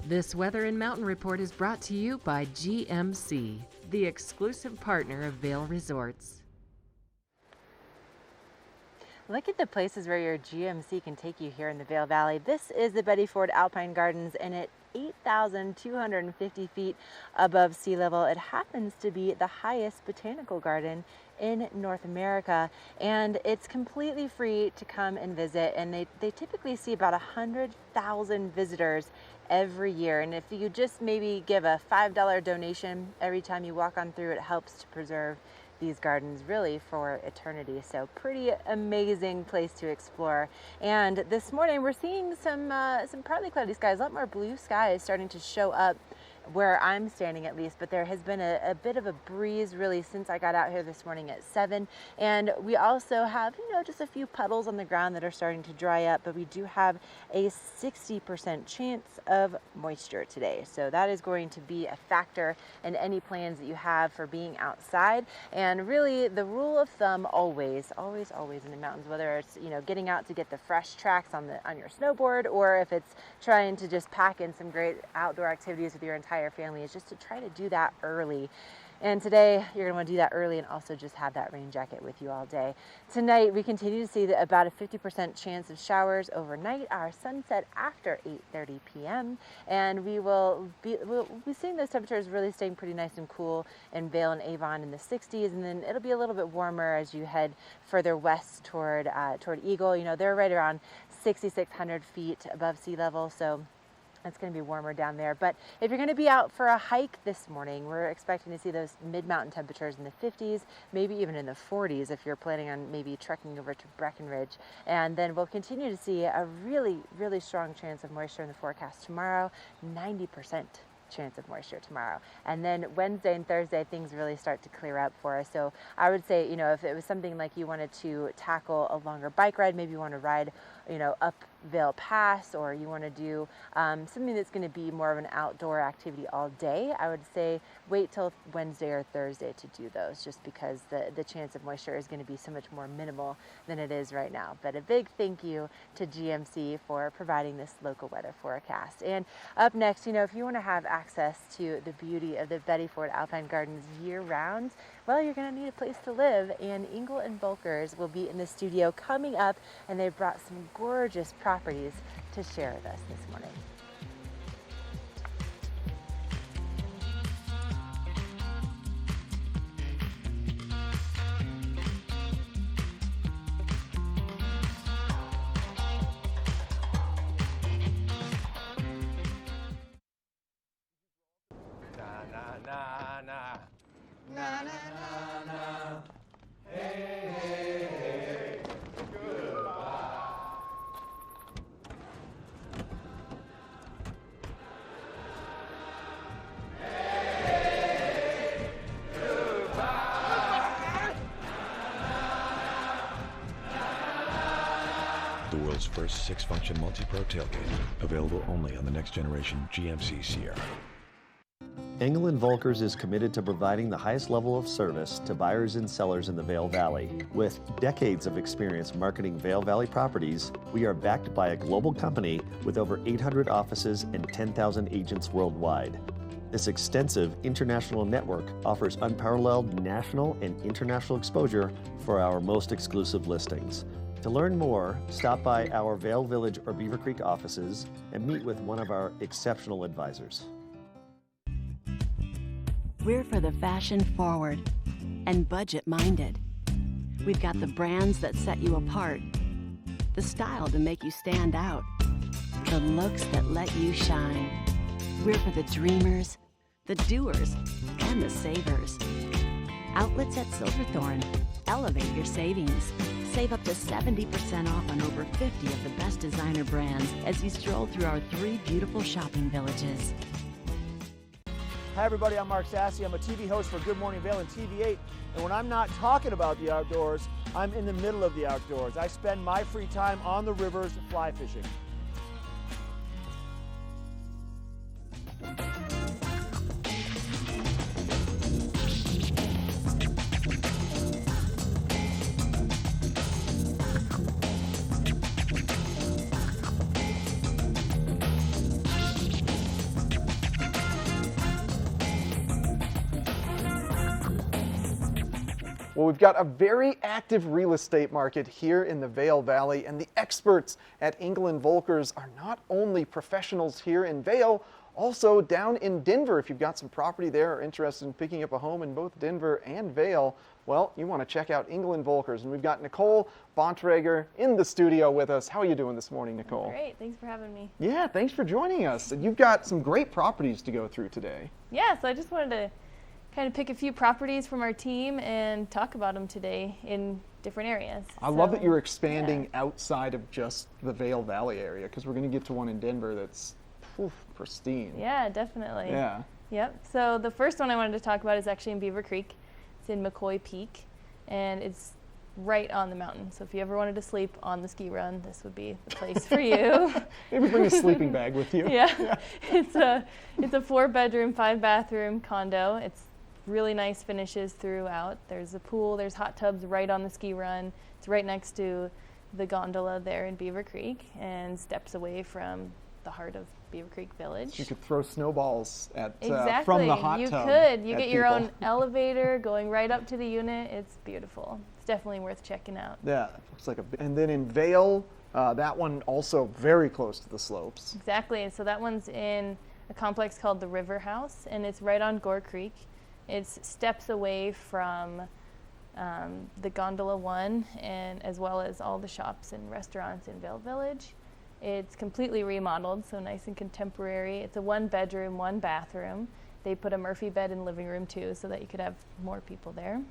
This Weather and Mountain Report is brought to you by GMC, the exclusive partner of Vail Resorts. Look at the places where your GMC can take you here in the Vail Valley. This is the Betty Ford Alpine Gardens, and at 8,250 feet above sea level, it happens to be the highest botanical garden in North America, and it's completely free to come and visit, and they typically see about 100,000 visitors every year. And if you just maybe give a $5 donation every time you walk on through, it helps to preserve these gardens really for eternity. So pretty amazing place to explore. And this morning we're seeing some partly cloudy skies, a lot more blue skies starting to show up where I'm standing at least, but there has been a bit of a breeze really since I got out here this morning at 7. And we also have, just a few puddles on the ground that are starting to dry up, but we do have a 60% chance of moisture today. So that is going to be a factor in any plans that you have for being outside. And really the rule of thumb always in the mountains, whether it's, getting out to get the fresh tracks on your snowboard, or if it's trying to just pack in some great outdoor activities with your entire family, is just to try to do that early. And today, you're going to want to do that early and also just have that rain jacket with you all day. Tonight, we continue to see that about a 50% chance of showers overnight. Our sunset after 8:30 p.m. And we'll be seeing those temperatures really staying pretty nice and cool in Vail and Avon in the 60s. And then it'll be a little bit warmer as you head further west toward Eagle. You know, they're right around 6,600 feet above sea level. So it's going to be warmer down there. But if you're going to be out for a hike this morning, we're expecting to see those mid-mountain temperatures in the 50s, maybe even in the 40s if you're planning on maybe trekking over to Breckenridge. And then we'll continue to see a really, really strong chance of moisture in the forecast tomorrow, 90% chance of moisture tomorrow. And then Wednesday and Thursday, things really start to clear up for us. So I would say, you know, if it was something like you wanted to tackle a longer bike ride, maybe you want to ride, you know, up Vail Pass, or you want to do something that's going to be more of an outdoor activity all day, I would say wait till Wednesday or Thursday to do those, just because the chance of moisture is going to be so much more minimal than it is right now. But a big thank you to GMC for providing this local weather forecast. And up next, you know, if you want to have access to the beauty of the Betty Ford Alpine Gardens year-round, well, you're going to need a place to live, and Engel and Volkers will be in the studio coming up, and they've brought some gorgeous properties to share with us this morning. The world's first 6-function multi-pro tailgate, available only on the next generation GMC Sierra. Engel & Volkers is committed to providing the highest level of service to buyers and sellers in the Vail Valley. With decades of experience marketing Vail Valley properties, we are backed by a global company with over 800 offices and 10,000 agents worldwide. This extensive international network offers unparalleled national and international exposure for our most exclusive listings. To learn more, stop by our Vail Village or Beaver Creek offices and meet with one of our exceptional advisors. We're for the fashion forward and budget minded. We've got the brands that set you apart, the style to make you stand out, the looks that let you shine. We're for the dreamers, the doers, and the savers. Outlets at Silverthorne. Elevate your savings. Save up to 70% off on over 50 of the best designer brands as you stroll through our 3 beautiful shopping villages. Hi everybody, I'm Mark Sassy. I'm a TV host for Good Morning Vail and TV8. And when I'm not talking about the outdoors, I'm in the middle of the outdoors. I spend my free time on the rivers fly fishing. Well, we've got a very active real estate market here in the Vail Valley, and the experts at Engel & Volkers are not only professionals here in Vail, also down in Denver. If you've got some property there or interested in picking up a home in both Denver and Vail, well, you want to check out Engel & Volkers. And we've got Nicole Bontrager in the studio with us. How are you doing this morning, Nicole? Great, thanks for having me. Yeah, thanks for joining us. You've got some great properties to go through today. Yeah, so I just wanted to kind of pick a few properties from our team and talk about them today in different areas. I love that you're expanding outside of just the Vail Valley area, because we're going to get to one in Denver that's pristine. Yeah, definitely. Yeah. Yep. So the first one I wanted to talk about is actually in Beaver Creek. It's in McCoy Peak, and it's right on the mountain. So if you ever wanted to sleep on the ski run, this would be the place for you. Maybe bring a sleeping bag with you. Yeah. It's a 4-bedroom, 5-bathroom condo. It's really nice finishes throughout. There's a pool, there's hot tubs right on the ski run. It's right next to the gondola there in Beaver Creek and steps away from the heart of Beaver Creek Village. You could throw snowballs at Exactly. from the hot tub. You could. You at get your people. own elevator going right up to the unit. It's beautiful. It's definitely worth checking out. Yeah, it looks like and then in Vail, that one also very close to the slopes. Exactly. So that one's in a complex called the River House, and it's right on Gore Creek. It's steps away from the Gondola One, and as well as all the shops and restaurants in Vail Village. It's completely remodeled, so nice and contemporary. It's a 1-bedroom, 1-bathroom. They put a Murphy bed in the living room too, so that you could have more people there.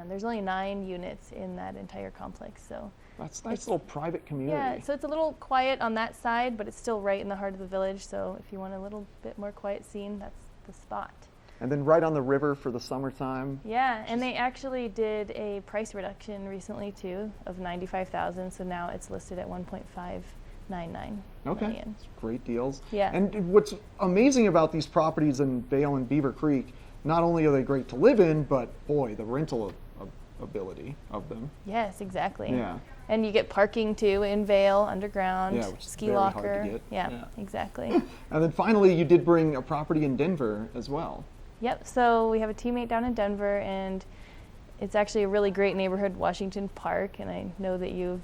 There's only 9 units in that entire complex, so that's a nice little private community. Yeah, so it's a little quiet on that side, but it's still right in the heart of the village. So if you want a little bit more quiet scene, that's the spot. And then right on the river for the summertime. Yeah, and they actually did a price reduction recently too of $95,000. So now it's listed at $1.599 million. Great deals. Yeah. And what's amazing about these properties in Vail and Beaver Creek, not only are they great to live in, but boy, the rental ability of them. Yes, exactly. Yeah. And you get parking too in Vail underground. Yeah, which is ski very locker. hard to get. Yeah, exactly. And then finally, you did bring a property in Denver as well. Yep, so we have a teammate down in Denver, and it's actually a really great neighborhood, Washington Park, and I know that you're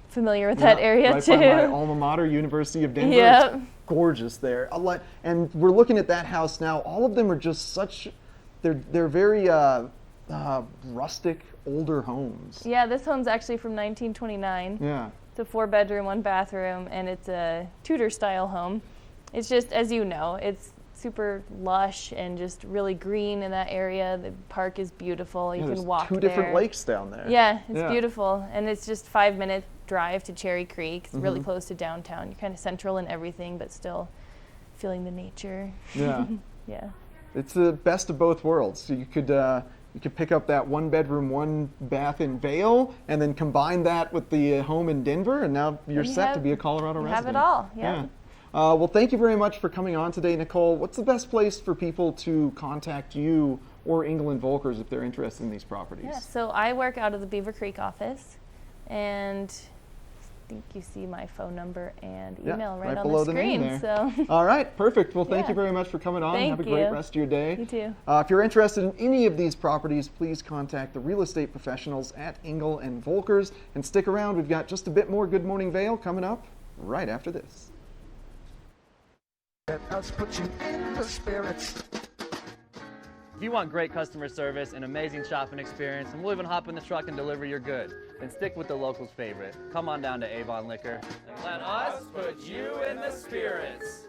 familiar with that area right too. By my alma mater, University of Denver. Yep. It's gorgeous there. And we're looking at that house now. All of them are just such, they're very rustic, older homes. Yeah, this home's actually from 1929. Yeah. It's a 4-bedroom, 1-bathroom, and it's a Tudor-style home. It's just, as you know, it's super lush and just really green in that area. The park is beautiful. You can walk there. 2 different lakes down there. Yeah, it's beautiful. And it's just 5-minute drive to Cherry Creek. It's really close to downtown. You're kind of central in everything, but still feeling the nature. Yeah. Yeah. It's the best of both worlds. So you could pick up that 1-bedroom, 1-bath in Vail, and then combine that with the home in Denver, and now you're set to be a Colorado resident. Have it all. Yeah. Well, thank you very much for coming on today, Nicole. What's the best place for people to contact you or England Volkers if they're interested in these properties? Yeah, so I work out of the Beaver Creek office, and I think you see my phone number and email right on below the screen. The name there. All right, perfect. Well, thank you very much for coming on. Thank Have a great rest of your day. You too. If you're interested in any of these properties, please contact the real estate professionals at Engel and Volkers, and stick around. We've got just a bit more Good Morning Vail coming up right after this. Let us put you in the spirits. If you want great customer service and amazing shopping experience, and we'll even hop in the truck and deliver your goods, then stick with the locals' favorite. Come on down to Avon Liquor. And let us put you in the spirits.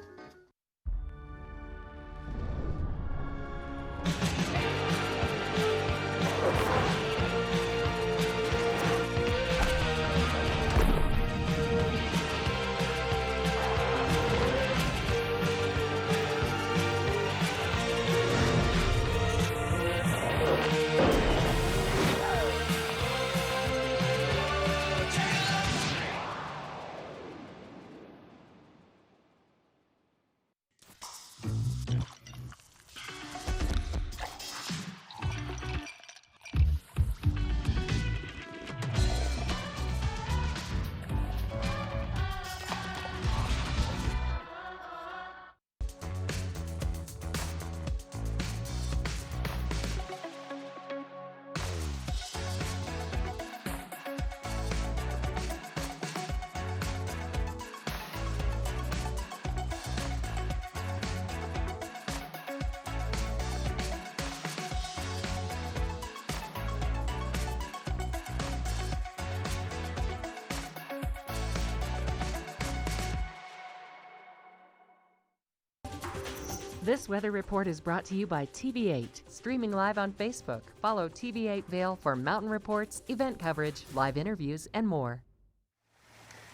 This weather report is brought to you by TV8, streaming live on Facebook. Follow TV8 Vail for mountain reports, event coverage, live interviews, and more.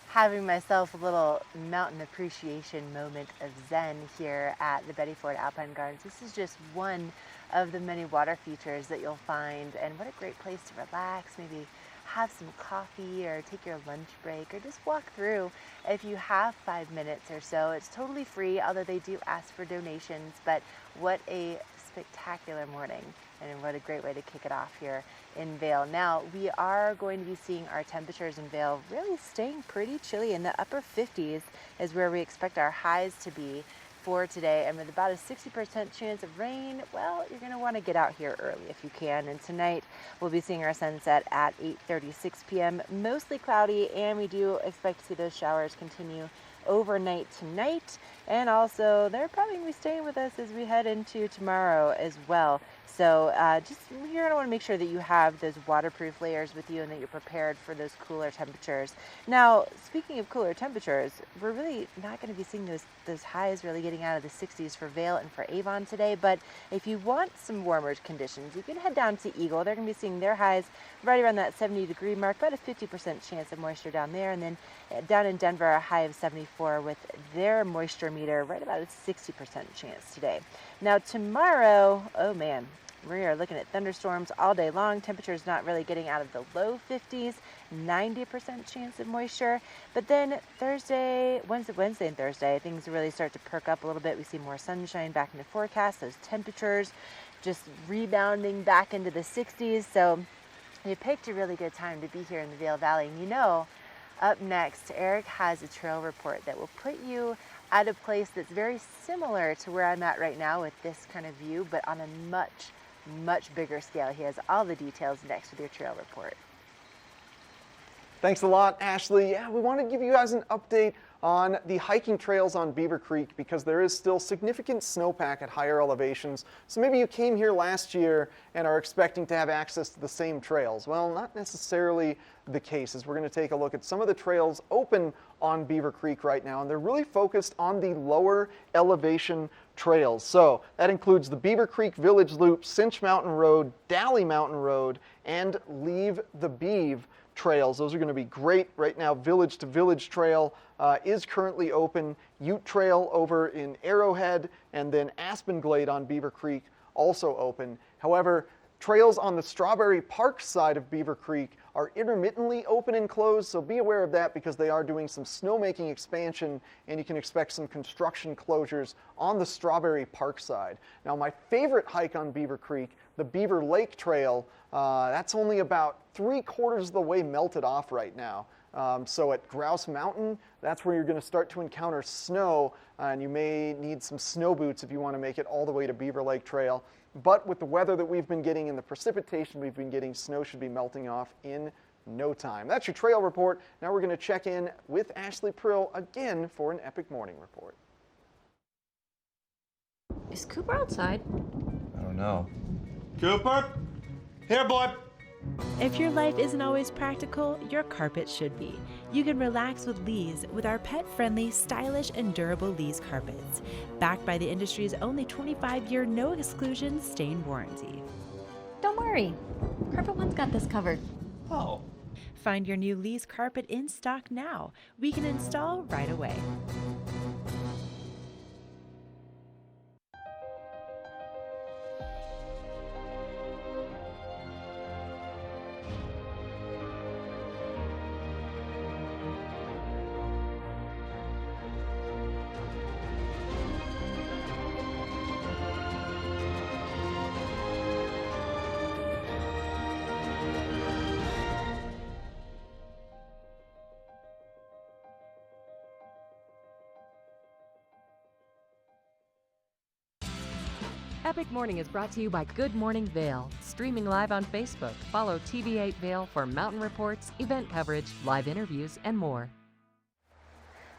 Having myself a little mountain appreciation moment of zen here at the Betty Ford Alpine Gardens. This is just one of the many water features that you'll find, and what a great place to relax, maybe have some coffee or take your lunch break or just walk through if you have 5 minutes or so. It's totally free, although they do ask for donations, but what a spectacular morning, and what a great way to kick it off here in Vail. Now, we are going to be seeing our temperatures in Vail really staying pretty chilly. In the upper 50s is where we expect our highs to be for today, and with about a 60% chance of rain, well, you're going to want to get out here early if you can. And tonight we'll be seeing our sunset at 8:36 p.m. Mostly cloudy, and we do expect to see those showers continue overnight tonight, and also they're probably going to be staying with us as we head into tomorrow as well. So just you're going to want to make sure that you have those waterproof layers with you and that you're prepared for those cooler temperatures. Now, speaking of cooler temperatures, we're really not going to be seeing those highs really getting out of the 60s for Vail and for Avon today, but if you want some warmer conditions, you can head down to Eagle. They're going to be seeing their highs right around that 70-degree mark, about a 50% chance of moisture down there, and then down in Denver, a high of 74 with their moisture meter right about a 60% chance today. Now tomorrow, oh man, we are looking at thunderstorms all day long. Temperatures not really getting out of the low 50s, 90% chance of moisture. But then Wednesday and Thursday, things really start to perk up a little bit. We see more sunshine back in the forecast. Those temperatures just rebounding back into the 60s. So you picked a really good time to be here in the Vail Valley. And you know, up next, Eric has a trail report that will put you at a place that's very similar to where I'm at right now with this kind of view, but on a much bigger scale. He has all the details next with your trail report. Thanks a lot, Ashley. Yeah, we want to give you guys an update on the hiking trails on Beaver Creek because there is still significant snowpack at higher elevations. So maybe you came here last year and are expecting to have access to the same trails. Well, not necessarily the case, as we're going to take a look at some of the trails open on Beaver Creek right now, and they're really focused on the lower elevation trails. So that includes the Beaver Creek Village Loop, Cinch Mountain Road, Dally Mountain Road, and Leave the Beeve trails. Those are going to be great right now. Village to Village Trail is currently open. Ute Trail over in Arrowhead, and then Aspen Glade on Beaver Creek also open. However, trails on the Strawberry Park side of Beaver Creek are intermittently open and closed, so be aware of that because they are doing some snowmaking expansion and you can expect some construction closures on the Strawberry Park side. Now, my favorite hike on Beaver Creek, the Beaver Lake Trail, that's only about 3/4 of the way melted off right now. So at Grouse Mountain, that's where you're going to start to encounter snow, and you may need some snow boots if you want to make it all the way to Beaver Lake Trail. But with the weather that we've been getting and the precipitation we've been getting, snow should be melting off in no time. That's your trail report. Now we're going to check in with Ashley Prill again for an Epic Morning Report. Is Cooper outside? I don't know. Cooper? Here, boy. If your life isn't always practical, your carpet should be. You can relax with Lee's with our pet-friendly, stylish, and durable Lee's carpets. Backed by the industry's only 25-year no-exclusion stain warranty. Don't worry, Carpet One's got this covered. Oh. Find your new Lee's carpet in stock now. We can install right away. Epic Morning is brought to you by Good Morning Vail, streaming live on Facebook. Follow TV8 Vail for mountain reports, event coverage, live interviews, and more.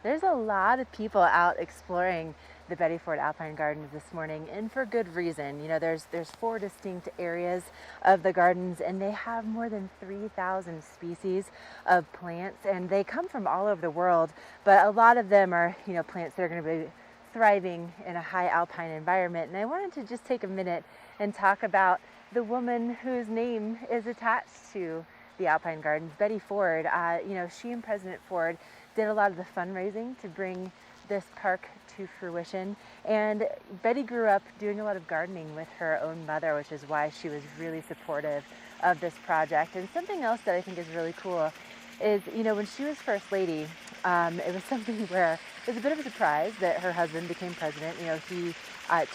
There's a lot of people out exploring the Betty Ford Alpine Gardens this morning, and for good reason. You know, there's 4 distinct areas of the gardens, and they have more than 3,000 species of plants, and they come from all over the world, but a lot of them are, you know, plants that are going to be thriving in a high alpine environment. And I wanted to just take a minute and talk about the woman whose name is attached to the Alpine Gardens, Betty Ford. You know, she and President Ford did a lot of the fundraising to bring this park to fruition. And Betty grew up doing a lot of gardening with her own mother, which is why she was really supportive of this project. And something else that I think is really cool is, you know, when she was First Lady, it was something where was a bit of a surprise that her husband became president. You know, he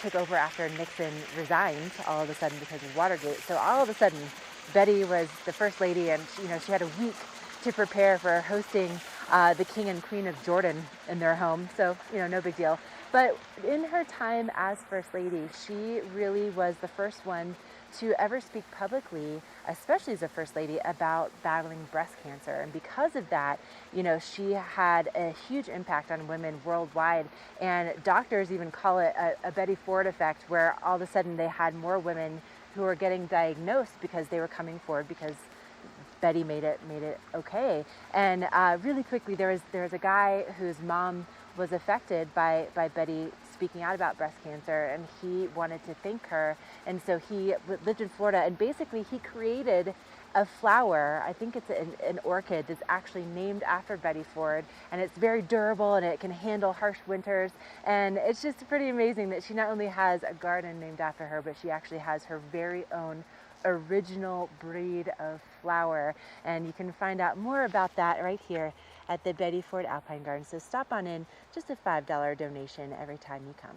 took over after Nixon resigned all of a sudden because of Watergate. So all of a sudden, Betty was the first lady, and she had a week to prepare for hosting the King and Queen of Jordan in their home. So, no big deal. But in her time as First Lady, she really was the first one to ever speak publicly, especially as a First Lady, about battling breast cancer. And because of that, she had a huge impact on women worldwide. And doctors even call it a Betty Ford effect, where all of a sudden they had more women who were getting diagnosed because they were coming forward because Betty made it okay. And really quickly, there was a guy whose mom was affected by Betty speaking out about breast cancer, and he wanted to thank her. And so he lived in Florida, and basically he created a flower, I think it's an orchid, that's actually named after Betty Ford, and it's very durable and it can handle harsh winters. And it's just pretty amazing that she not only has a garden named after her, but she actually has her very own original breed of flower. And you can find out more about that right here at the Betty Ford Alpine Garden. So stop on in, just a $5 donation every time you come.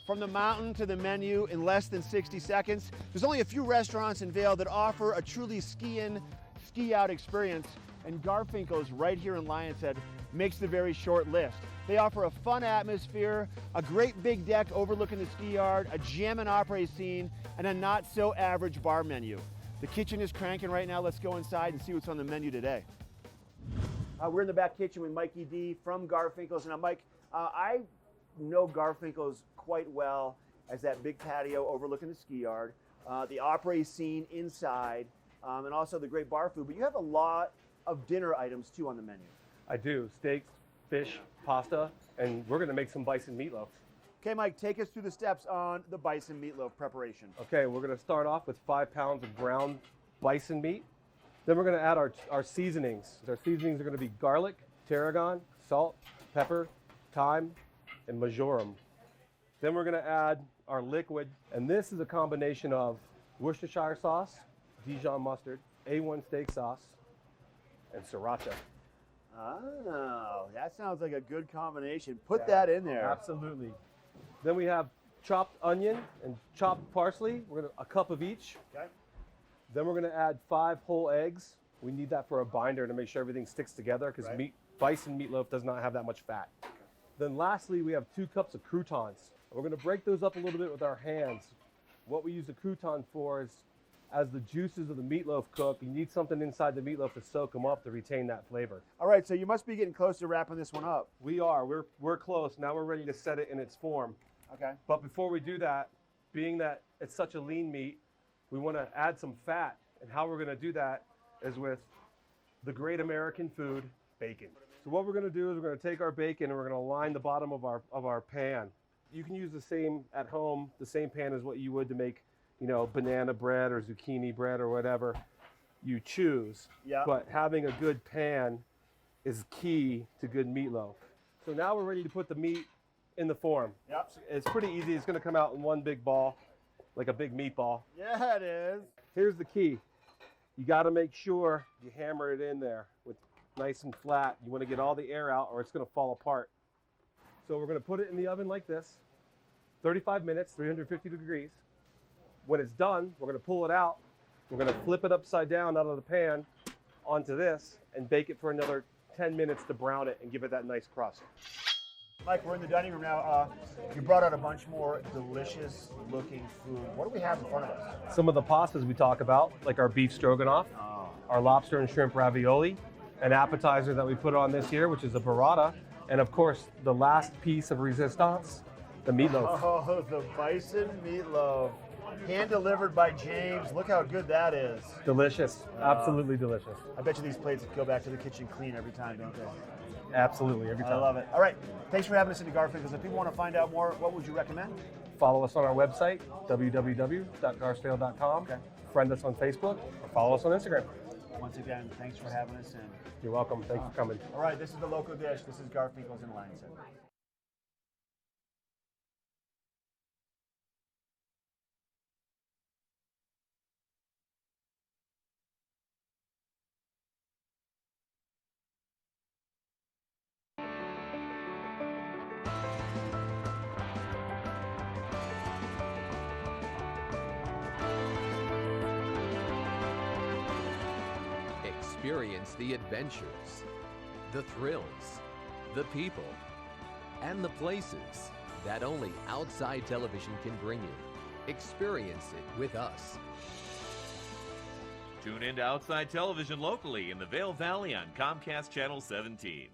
From the mountain to the menu in less than 60 seconds. There's only a few restaurants in Vail that offer a truly ski-in, ski-out experience, and Garfinkel's right here in Lion's Head makes the very short list. They offer a fun atmosphere, a great big deck overlooking the ski yard, a jam and opera scene, and a not-so-average bar menu. The kitchen is cranking right now. Let's go inside and see what's on the menu today. We're in the back kitchen with Mikey D from Garfinkel's. Now, Mike, I know Garfinkel's quite well as that big patio overlooking the ski yard, the opera scene inside, and also the great bar food. But you have a lot of dinner items too on the menu. I do. Steaks, fish, pasta, and we're gonna make some bison meatloaf. Okay, Mike, take us through the steps on the bison meatloaf preparation. Okay, we're gonna start off with 5 pounds of ground bison meat. Then we're gonna add our seasonings. Our seasonings are gonna be garlic, tarragon, salt, pepper, thyme, and marjoram. Then we're gonna add our liquid, and this is a combination of Worcestershire sauce, Dijon mustard, A1 steak sauce, and sriracha. Oh, that sounds like a good combination. Put that in there. Absolutely. Then we have chopped onion and chopped parsley. We're gonna a cup of each. Okay. Then we're gonna add 5 whole eggs. We need that for a binder to make sure everything sticks together because bison meatloaf does not have that much fat. Okay. Then lastly, we have 2 cups of croutons. We're gonna break those up a little bit with our hands. What we use the crouton for is, as the juices of the meatloaf cook, you need something inside the meatloaf to soak them up to retain that flavor. All right, so you must be getting close to wrapping this one up. We are. We're close. Now we're ready to set it in its form. Okay. But before we do that, being that it's such a lean meat, we want to add some fat. And how we're going to do that is with the great American food, bacon. So what we're going to do is we're going to take our bacon and we're going to line the bottom of our pan. You can use the same at home, the same pan as what you would to make, banana bread or zucchini bread or whatever you choose. Yeah. But having a good pan is key to good meatloaf. So now we're ready to put the meat in the form. Yep. It's pretty easy. It's going to come out in one big ball, like a big meatball. Yeah, it is. Here's the key. You got to make sure you hammer it in there with nice and flat. You want to get all the air out or it's going to fall apart. So we're going to put it in the oven like this, 35 minutes, 350 degrees. When it's done, we're going to pull it out. We're going to flip it upside down out of the pan onto this and bake it for another 10 minutes to brown it and give it that nice crust. Mike, we're in the dining room now. You brought out a bunch more delicious looking food. What do we have in front of us? Some of the pastas we talk about, like our beef stroganoff, our lobster and shrimp ravioli, an appetizer that we put on this year, which is a burrata, and of course, the last piece of resistance, the meatloaf. Oh, the bison meatloaf. Hand delivered by James. Look how good that is. Delicious. Absolutely delicious. I bet you these plates go back to the kitchen clean every time, don't they? Absolutely, every time. I love it. All right. Thanks for having us into Garfinkel's. If people want to find out more, what would you recommend? Follow us on our website, www.garsdale.com. Okay. Friend us on Facebook or follow us on Instagram. Once again, thanks for having us. And you're welcome. Thanks for coming. All right. This is the local dish. This is Garfinkel's in Lion's Head. experience the adventures, the thrills, the people, and the places that only Outside Television can bring you. Experience it with us. Tune in to Outside Television locally in the Vail Valley on Comcast Channel 17.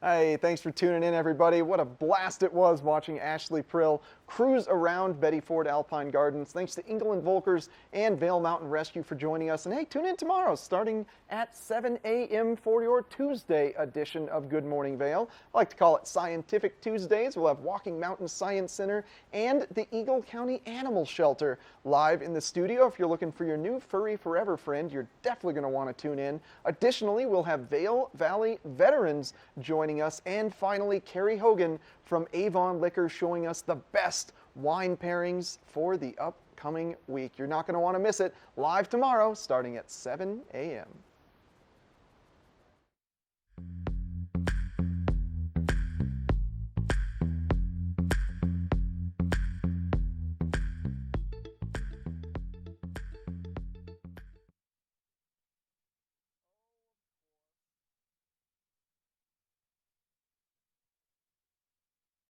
Hey, thanks for tuning in, everybody. What a blast it was watching Ashley Prill cruise around Betty Ford Alpine Gardens. Thanks to England Volkers and Vail Mountain Rescue for joining us. And hey, tune in tomorrow starting at 7 a.m. for your Tuesday edition of Good Morning Vail. I like to call it Scientific Tuesdays. We'll have Walking Mountain Science Center and the Eagle County Animal Shelter live in the studio. If you're looking for your new furry forever friend, you're definitely going to want to tune in. Additionally, we'll have Vail Valley veterans joining us, and finally Carrie Hogan from Avon Liquor showing us the best wine pairings for the upcoming week. You're not going to want to miss it. Live tomorrow starting at 7 a.m.